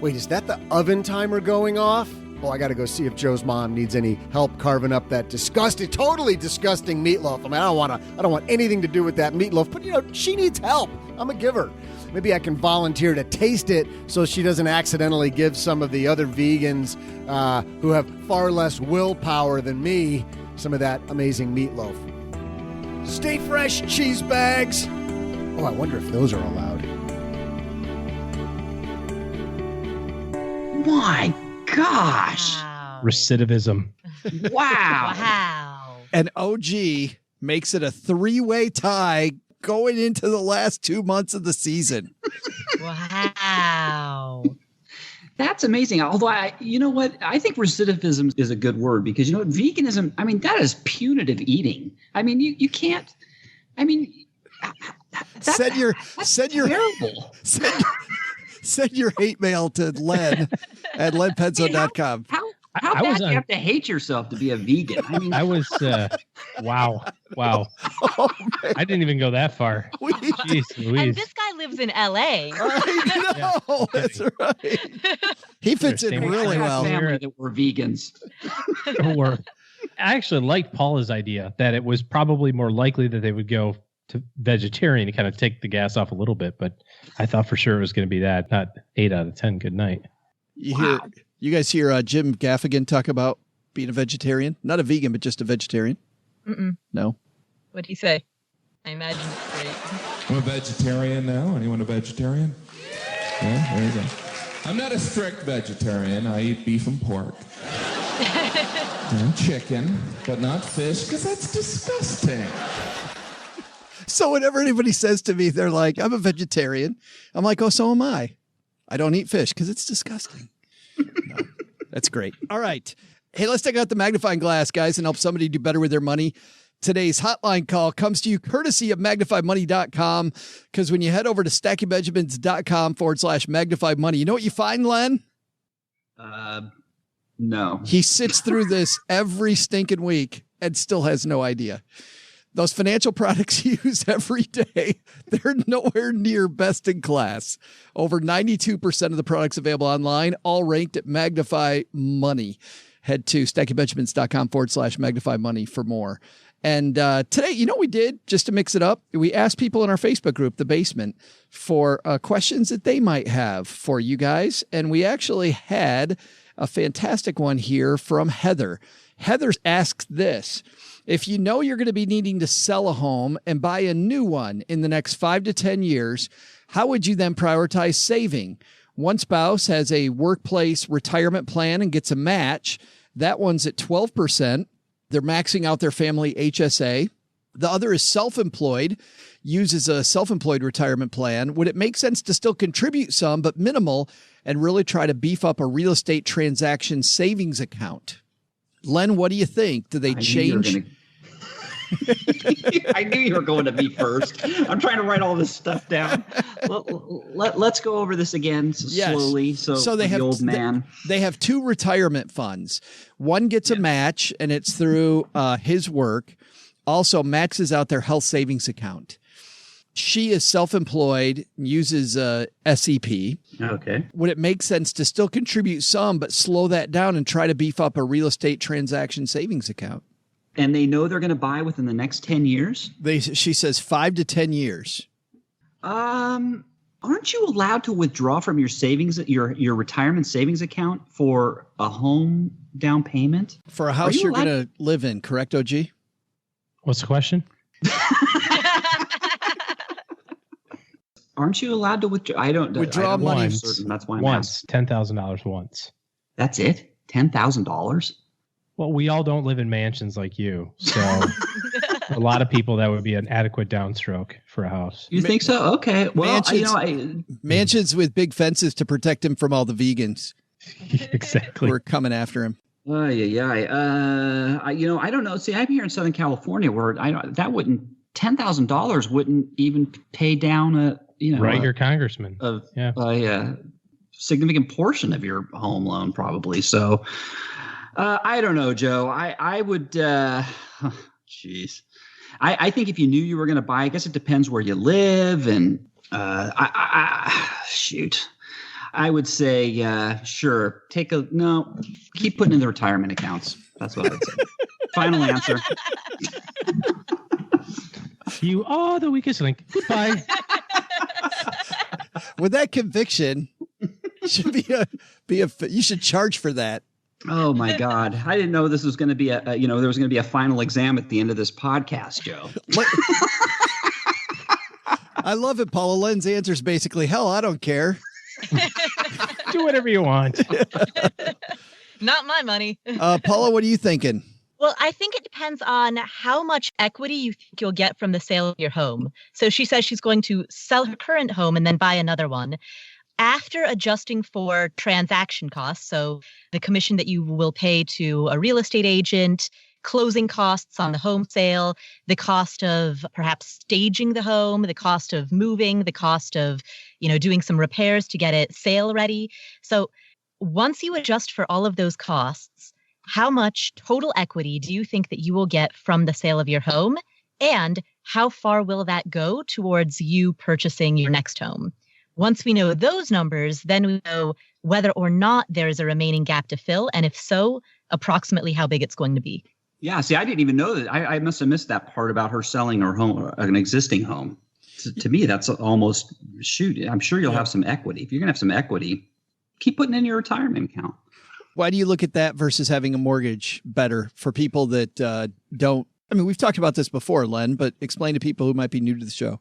B: Wait, is that the oven timer going off? Oh, I got to go see if Joe's mom needs any help carving up that totally disgusting meatloaf. I mean, I don't want anything to do with that meatloaf, but she needs help. I'm a giver. Maybe I can volunteer to taste it so she doesn't accidentally give some of the other vegans who have far less willpower than me some of that amazing meatloaf. Stay fresh, cheese bags. Oh, I wonder if those are allowed.
F: My gosh.
E: Wow.
D: Recidivism.
F: Wow.
E: Wow.
C: And OG makes it a 3-way tie going into the last 2 months of the season.
E: Wow.
F: That's amazing. Although, you know what? I think recidivism is a good word because, veganism, I mean, that is punitive eating. I mean, you can't, I mean,
C: Send your
F: terrible.
C: Send your hate mail to Len at lenpenzo.com.
F: How bad do you have to hate yourself to be a vegan? I mean,
D: I was, wow.
C: Oh,
D: I didn't even go that far. Jeez Louise.
E: And this guy lives in LA.
C: I know, that's right. He fits in really well.
F: Family that were vegans.
D: I actually liked Paula's idea that it was probably more likely that they would go to vegetarian to kind of take the gas off a little bit, but I thought for sure it was going to be that, not 8 out of 10. Good night.
C: You guys hear Jim Gaffigan talk about being a vegetarian? Not a vegan, but just a vegetarian?
E: Mm-mm.
C: No.
E: What'd he say? I imagine it's great.
J: I'm a vegetarian now. Anyone a vegetarian? Yeah, there you go. I'm not a strict vegetarian. I eat beef and pork. And chicken, but not fish, because that's disgusting.
C: So whenever anybody says to me, they're like, I'm a vegetarian. I'm like, oh, so am I. I don't eat fish because it's disgusting. No, that's great. All right. Hey, let's take out the magnifying glass, guys, and help somebody do better with their money. Today's hotline call comes to you courtesy of MagnifyMoney.com, because when you head over to StackyBenjamins.com/MagnifyMoney, you know what you find, Len?
F: No.
C: He sits through this every stinking week and still has no idea. Those financial products he uses every day, they're nowhere near best in class. Over 92% of the products available online, all ranked at Magnify Money. Head to StackyBenjamins.com/Magnify Money for more. And today, you know what we did, just to mix it up? We asked people in our Facebook group, The Basement, for questions that they might have for you guys. And we actually had a fantastic one here from Heather. Heather asks this: if you know you're going to be needing to sell a home and buy a new one in the next 5 to 10 years, how would you then prioritize saving? One spouse has a workplace retirement plan and gets a match. That one's at 12%. They're maxing out their family HSA. The other is self-employed, uses a self-employed retirement plan. Would it make sense to still contribute some, but minimal, and really try to beef up a real estate transaction savings account? Len, what do you think? Do they change?
F: I knew you were going to be first. I'm trying to write all this stuff down. Let's go over this again slowly. So they have the old man.
C: They have two retirement funds. One gets a match, and it's through his work. Also maxes out their health savings account. She is self-employed, uses SEP.
F: Okay.
C: Would it make sense to still contribute some, but slow that down and try to beef up a real estate transaction savings account?
F: And they know they're going to buy within the next 10 years?
C: She says 5 to 10 years.
F: Aren't you allowed to withdraw from your savings, your retirement savings account for a home down payment?
C: For a house you're going to live in, correct, OG?
D: What's the question?
F: Aren't you allowed to withdraw? I don't
C: withdraw money.
F: That's why I'm
D: once, $10,000 once.
F: That's it? $10,000?
D: Well, we all don't live in mansions like you, so a lot of people, that would be an adequate downstroke for a house.
F: You think so? Okay. Well,
C: mansions with big fences to protect him from all the vegans.
D: Exactly.
C: Who are coming after him.
F: I don't know. See, I'm here in Southern California where $10,000 wouldn't even pay down
D: your congressman.
F: A significant portion of your home loan, probably. So, I don't know, Joe. I would. Jeez. I think if you knew you were going to buy, I guess it depends where you live, and shoot. I would say, sure. Keep putting in the retirement accounts. That's what I would say. Final answer.
D: You are the weakest link. Goodbye.
C: With that conviction, should you should charge for that.
F: Oh my God! I didn't know this was going to be there was going to be a final exam at the end of this podcast, Joe.
C: I love it, Paula. Len's answer is basically, hell, I don't care.
D: Do whatever you want.
E: Not my money.
C: Paula, what are you thinking?
E: Well, I think it depends on how much equity you think you'll get from the sale of your home. So she says she's going to sell her current home and then buy another one. After adjusting for transaction costs, so the commission that you will pay to a real estate agent, closing costs on the home sale, the cost of perhaps staging the home, the cost of moving, the cost of, doing some repairs to get it sale ready. So once you adjust for all of those costs, how much total equity do you think that you will get from the sale of your home? And how far will that go towards you purchasing your next home? Once we know those numbers, then we know whether or not there is a remaining gap to fill, and if so, approximately how big it's going to be.
F: Yeah, see, I didn't even know that. I must have missed that part about her selling her home, an existing home. To me, that's almost, I'm sure you'll have some equity. If you're going to have some equity, keep putting in your retirement account.
C: Why do you look at that versus having a mortgage better for people that don't I mean, we've talked about this before, Len, but explain to people who might be new to the show.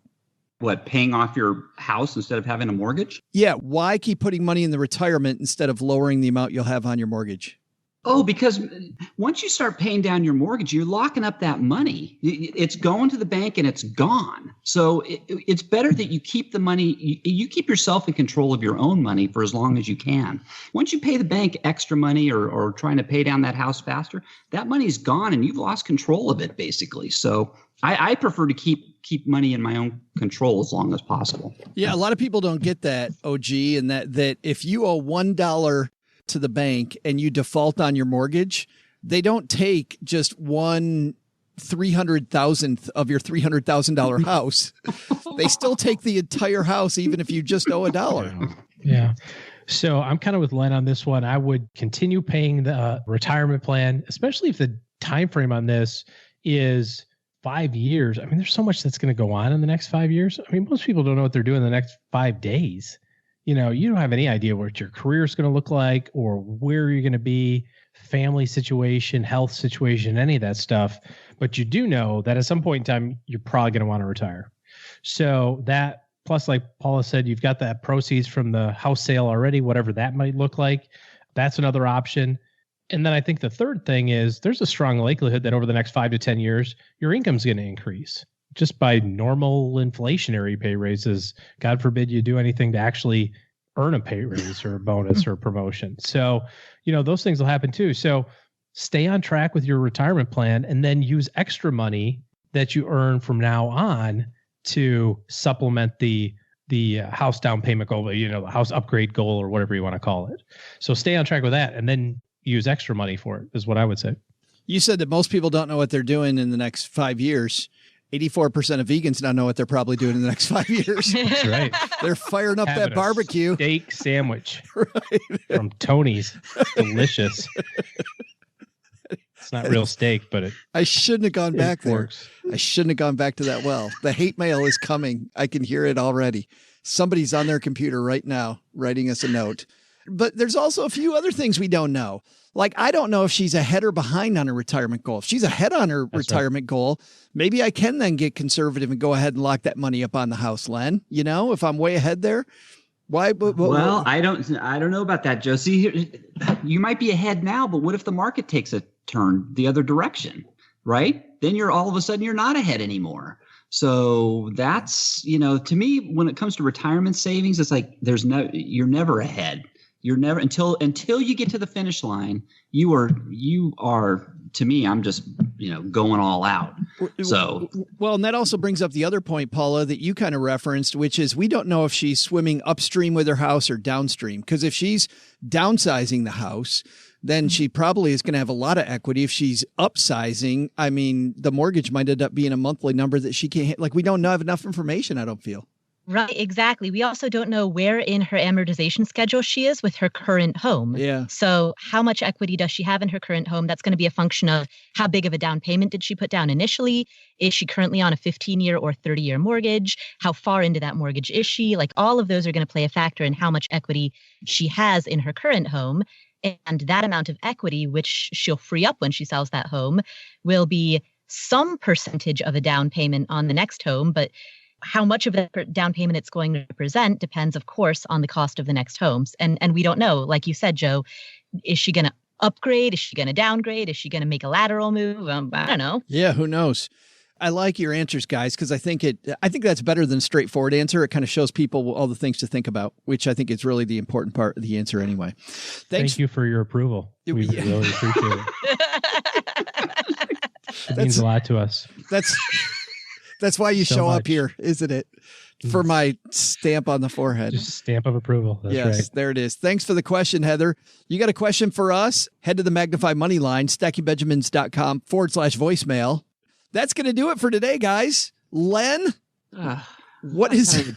F: What, paying off your house instead of having a mortgage?
C: Yeah. Why keep putting money in the retirement instead of lowering the amount you'll have on your mortgage?
F: Oh, because once you start paying down your mortgage, you're locking up that money. It's going to the bank and it's gone. So it's better that you keep the money, you keep yourself in control of your own money for as long as you can. Once you pay the bank extra money or trying to pay down that house faster, that money's gone and you've lost control of it, basically. So I prefer to keep money in my own control as long as possible.
C: Yeah, a lot of people don't get that, OG, and that if you owe $1 to the bank and you default on your mortgage, they don't take just 1/300,000th of your $300,000 house. They still take the entire house, even if you just owe $1.
D: Yeah. So I'm kind of with Len on this one. I would continue paying the retirement plan, especially if the time frame on this is 5 years. I mean, there's so much that's going to go on in the next 5 years. I mean, most people don't know what they're doing in the next 5 days. You know, you don't have any idea what your career is going to look like or where you're going to be, family situation, health situation, any of that stuff. But you do know that at some point in time, you're probably going to want to retire. So that, plus, like Paula said, you've got that proceeds from the house sale already, whatever that might look like. That's another option. And then I think the third thing is there's a strong likelihood that over the next 5 to 10 years, your income's going to increase just by normal inflationary pay raises. God forbid you do anything to actually earn a pay raise or a bonus or a promotion. So, you know, those things will happen too. So stay on track with your retirement plan and then use extra money that you earn from now on to supplement the house down payment goal, you know, the house upgrade goal or whatever you want to call it. So stay on track with that and then use extra money for it is what I would say.
C: You said that most people don't know what they're doing in the next 5 years. 84% of vegans now know what they're probably doing in the next 5 years.
D: That's right.
C: They're firing up that barbecue.
D: Steak sandwich
C: right.
D: From Tony's. Delicious. It's not real steak, but
C: I shouldn't have gone back there.
D: Works.
C: I shouldn't have gone back to that well. The hate mail is coming. I can hear it already. Somebody's on their computer right now writing us a note. But there's also a few other things we don't know. Like, I don't know if she's ahead or behind on her retirement goal. If she's ahead on her retirement goal, maybe I can then get conservative and go ahead and lock that money up on the house, Len. You know, if I'm way ahead there, why?
F: Well, I don't know about that, Joe. See, you might be ahead now, but what if the market takes a turn the other direction, right? Then you're all of a sudden you're not ahead anymore. So that's, you know, to me, when it comes to retirement savings, it's like you're never ahead. You're never until you get to the finish line. You are to me. I'm just going all out. So
C: well, and that also brings up the other point, Paula, that you kind of referenced, which is we don't know if she's swimming upstream with her house or downstream. Because if she's downsizing the house, then she probably is going to have a lot of equity. If she's upsizing, I mean, the mortgage might end up being a monthly number that she can't. Like, we don't have enough information. I don't feel.
E: Right, exactly. We also don't know where in her amortization schedule she is with her current home.
C: Yeah.
E: So how much equity does she have in her current home? That's going to be a function of how big of a down payment did she put down initially? Is she currently on a 15-year or 30-year mortgage? How far into that mortgage is she? Like, all of those are going to play a factor in how much equity she has in her current home. And that amount of equity, which she'll free up when she sells that home, will be some percentage of a down payment on the next home. But how much of that down payment it's going to represent depends, of course, on the cost of the next homes. And we don't know. Like you said, Joe, is she going to upgrade? Is she going to downgrade? Is she going to make a lateral move? I don't know.
C: Yeah, who knows? I like your answers, guys, because I think that's better than a straightforward answer. It kind of shows people all the things to think about, which I think is really the important part of the answer anyway.
D: Thank you for your approval. We really appreciate it. It means a lot to us.
C: That's why you show up here, isn't it? For my stamp on the forehead.
D: Just stamp of approval. That's
C: yes,
D: right.
C: There it is. Thanks for the question, Heather. You got a question for us? Head to the Magnify Money line, stackingbenjamins.com/voicemail. That's going to do it for today, guys. Len, what is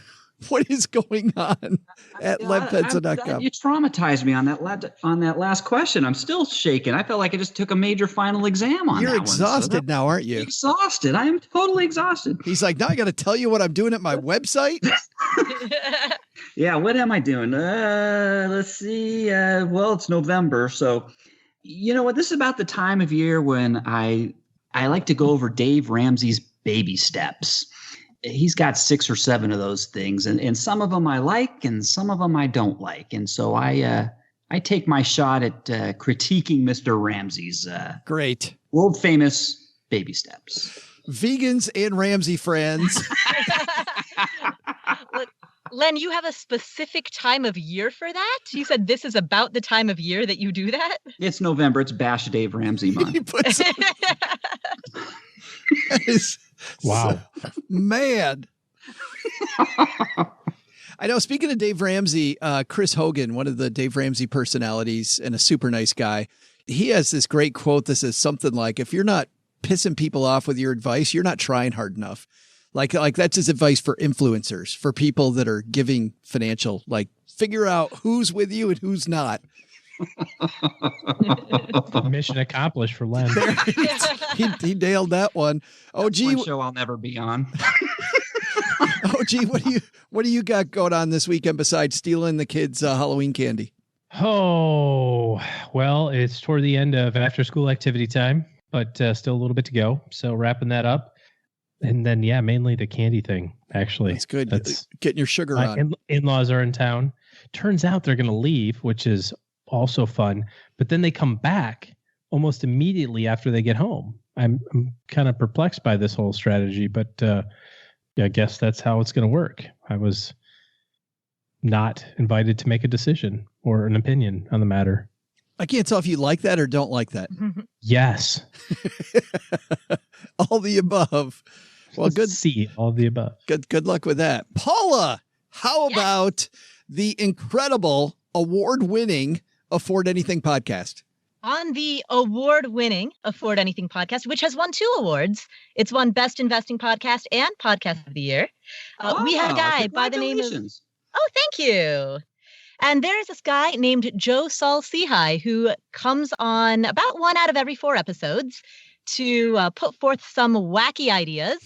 C: going on at lenpenzo.com?
F: You traumatized me on that last question. I'm still shaking. I felt like I just took a major final exam on
C: You're
F: that
C: exhausted
F: one.
C: now, aren't you?
F: Exhausted. I am totally exhausted.
C: He's like, now I got to tell you what I'm doing at my website?
F: Yeah, what am I doing? Let's see. Well, it's November. So, you know what? This is about the time of year when I I like to go over Dave Ramsey's baby steps. He's got 6 or 7 of those things, and some of them I like and some of them I don't like. And so I take my shot at critiquing Mr. Ramsey's
C: great
F: world famous baby steps.
C: Vegans and Ramsey friends.
E: Look, Len, you have a specific time of year for that? You said this is about the time of year that you do that?
F: It's November. It's Bash Dave Ramsey month.
D: Wow.
C: Man. I know, speaking of Dave Ramsey, Chris Hogan, one of the Dave Ramsey personalities and a super nice guy, he has this great quote that says something like, if you're not pissing people off with your advice, you're not trying hard enough. Like that's his advice for influencers, for people that are giving financial, like figure out who's with you and who's not.
D: Mission accomplished for Len.
C: He nailed that one. Oh, gee.
F: One show I'll never be on.
C: Oh, gee, what do you got going on this weekend besides stealing the kids' Halloween candy?
D: Oh, well, it's toward the end of after school activity time, but still a little bit to go. So wrapping that up. And then, yeah, mainly the candy thing, actually.
C: That's good. Getting your sugar on.
D: In-laws are in town. Turns out they're going to leave, which is also fun. But then they come back almost immediately after they get home. I'm kind of perplexed by this whole strategy, but yeah, I guess that's how it's going to work. I was not invited to make a decision or an opinion on the matter.
C: I can't tell if you like that or don't like that.
D: Yes.
C: All the above. Well, good.
D: See all the above.
C: Good luck with that. Paula, how about the incredible award-winning Afford Anything podcast?
E: On the award-winning Afford Anything podcast, which has won 2 awards. It's won Best Investing Podcast and Podcast of the Year. We had a guy by the name of... Oh, thank you. And there's this guy named Joe Saul-Sehy who comes on about 1 out of every 4 episodes to put forth some wacky ideas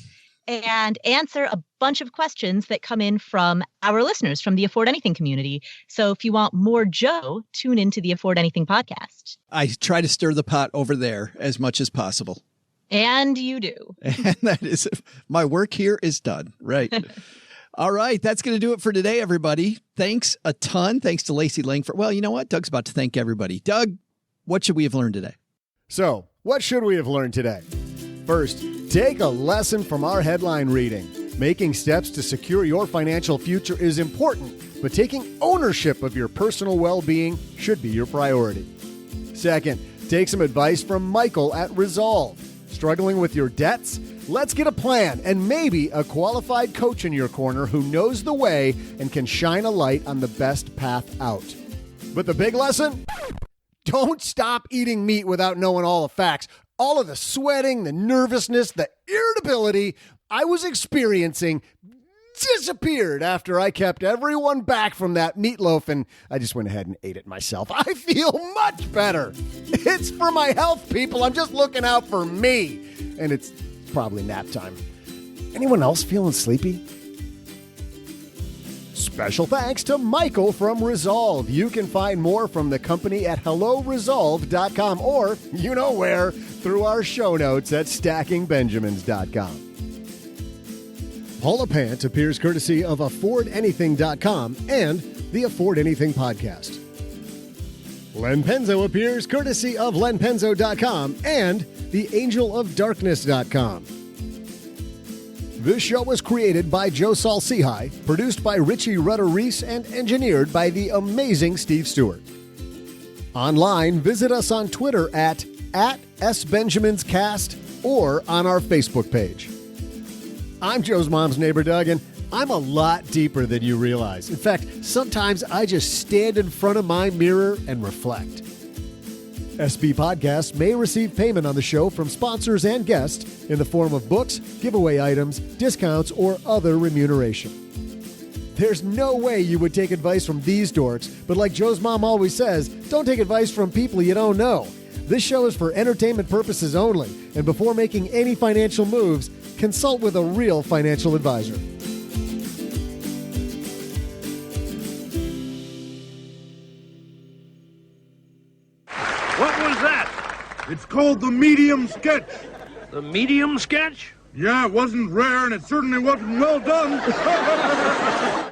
E: and answer a bunch of questions that come in from our listeners from the Afford Anything community. So if you want more Joe, tune into the Afford Anything podcast.
C: I try to stir the pot over there as much as possible.
E: And you do.
C: And that is, my work here is done. Right. All right. That's going to do it for today, everybody. Thanks a ton. Thanks to Lacey Langford. Well, you know what? Doug's about to thank everybody. Doug, what should we have learned today?
B: So, what should we have learned today? First, take a lesson from our headline reading. Making steps to secure your financial future is important, but taking ownership of your personal well-being should be your priority. Second, take some advice from Michael at Resolve. Struggling with your debts? Let's get a plan and maybe a qualified coach in your corner who knows the way and can shine a light on the best path out. But the big lesson? Don't stop eating meat without knowing all the facts. All of the sweating, the nervousness, the irritability I was experiencing disappeared after I kept everyone back from that meatloaf, and I just went ahead and ate it myself. I feel much better. It's for my health, people. I'm just looking out for me. And it's probably nap time. Anyone else feeling sleepy? Special thanks to Michael from Resolve. You can find more from the company at helloresolve.com or, you know where, through our show notes at stackingbenjamins.com. Paula Pant appears courtesy of affordanything.com and the Afford Anything podcast. Len Penzo appears courtesy of lenpenzo.com and theangelofdarkness.com. This show was created by Joe Saul-Sehy, produced by Richie Rutter-Reese, and engineered by the amazing Steve Stewart. Online, visit us on Twitter at @SBenjaminsCast or on our Facebook page. I'm Joe's mom's neighbor, Doug, and I'm a lot deeper than you realize. In fact, sometimes I just stand in front of my mirror and reflect. SB Podcasts may receive payment on the show from sponsors and guests in the form of books, giveaway items, discounts, or other remuneration. There's no way you would take advice from these dorks, but like Joe's mom always says, don't take advice from people you don't know. This show is for entertainment purposes only, and before making any financial moves, consult with a real financial advisor.
K: What was that? It's called the medium sketch. The medium sketch?
L: Yeah, it wasn't rare, and it certainly wasn't well done.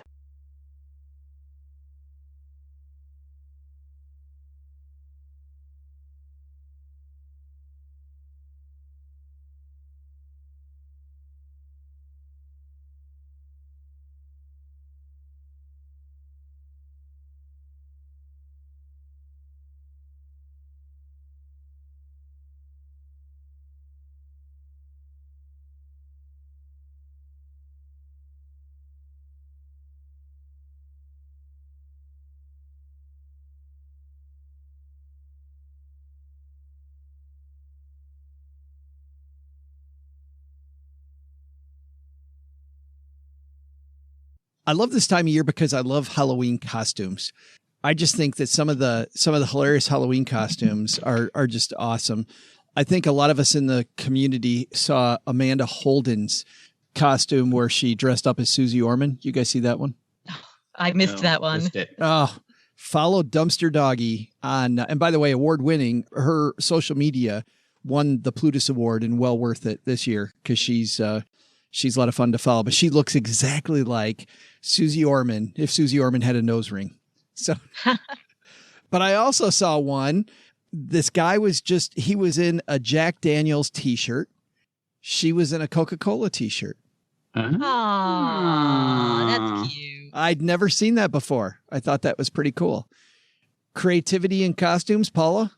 C: I love this time of year because I love Halloween costumes. I just think that some of the hilarious Halloween costumes are just awesome. I think a lot of us in the community saw Amanda Holden's costume where she dressed up as Susie Orman. You guys see that one?
E: I missed that one.
C: Oh, follow Dumpster Doggy on, and by the way, award winning. Her social media won the Plutus Award and well worth it this year because she's a lot of fun to follow. But she looks exactly like Susie Orman if Susie Orman had a nose ring. So, but I also saw one. This guy he was in a Jack Daniels t-shirt. She was in a Coca-Cola t-shirt.
E: Aww, that's cute.
C: I'd never seen that before. I thought that was pretty cool. Creativity in costumes, Paula?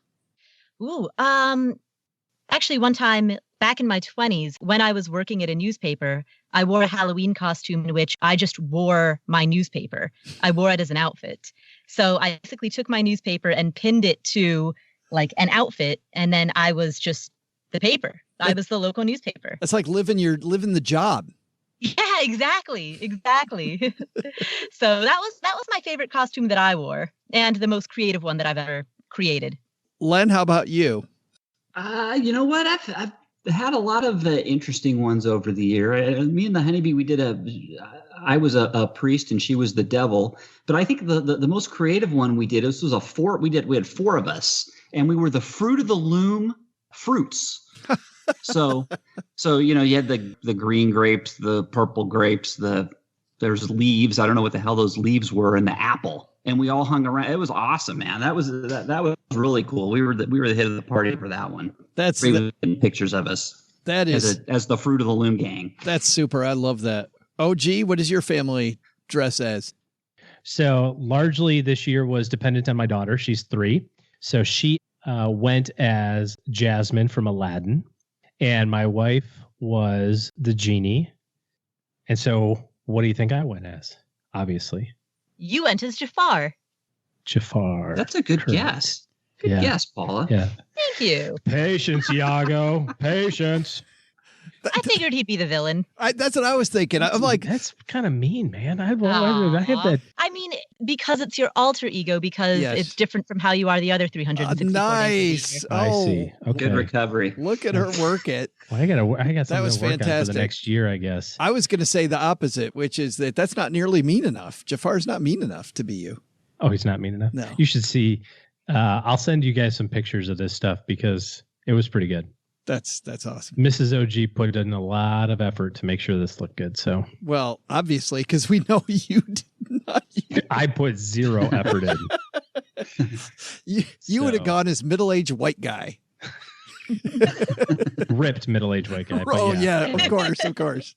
E: Ooh, actually one time back in my 20s, when I was working at a newspaper, I wore a Halloween costume in which I just wore my newspaper. I wore it as an outfit. So I basically took my newspaper and pinned it to like an outfit, and then I was just the paper. I was the local newspaper.
C: It's like living the job.
E: Yeah, exactly. So that was my favorite costume that I wore, and the most creative one that I've ever created.
C: Len, how about you?
F: You know what? I've had a lot of interesting ones over the year. Me and the honeybee, I was a priest and she was the devil. But I think the most creative one we did, we had four of us, and we were the Fruit of the Loom fruits. So you had the green grapes, the purple grapes, there's leaves. I don't know what the hell those leaves were, and the apple. And we all hung around. It was awesome, man. That was really cool. We were the hit of the party for that one.
C: That's
F: pictures of us.
C: That is
F: as the Fruit of the Loom gang.
C: That's super. I love that. OG, what does your family dress as?
D: So largely this year was dependent on my daughter. She's 3. So she went as Jasmine from Aladdin, and my wife was the genie. And so what do you think I went as? Obviously.
E: You went as Jafar.
D: Jafar.
F: That's a good guess. Good guess, Paula.
D: Yeah.
E: Thank you.
D: Patience, Iago. Patience.
E: I figured he'd be the villain.
C: That's what I was thinking. I'm like,
D: that's kind of mean, man. I have that.
E: I mean, because it's your alter ego, because it's different from how you are the other 364
C: nice.
E: days.
D: I see. Okay.
F: Good recovery.
C: Look at her work it.
D: Well, I got something
C: that was
D: to work
C: fantastic.
D: on for the next year, I guess.
C: I was going to say the opposite, which is that's not nearly mean enough. Jafar's not mean enough to be you.
D: Oh, he's not mean enough?
C: No.
D: You should see. I'll send you guys some pictures of this stuff because it was pretty good.
C: That's awesome.
D: Mrs. OG put in a lot of effort to make sure this looked good. So,
C: well, obviously, because we know you did not.
D: I put 0 effort in.
C: You would have gone as middle-aged white guy.
D: Ripped middle-aged white guy.
C: Oh yeah, of course.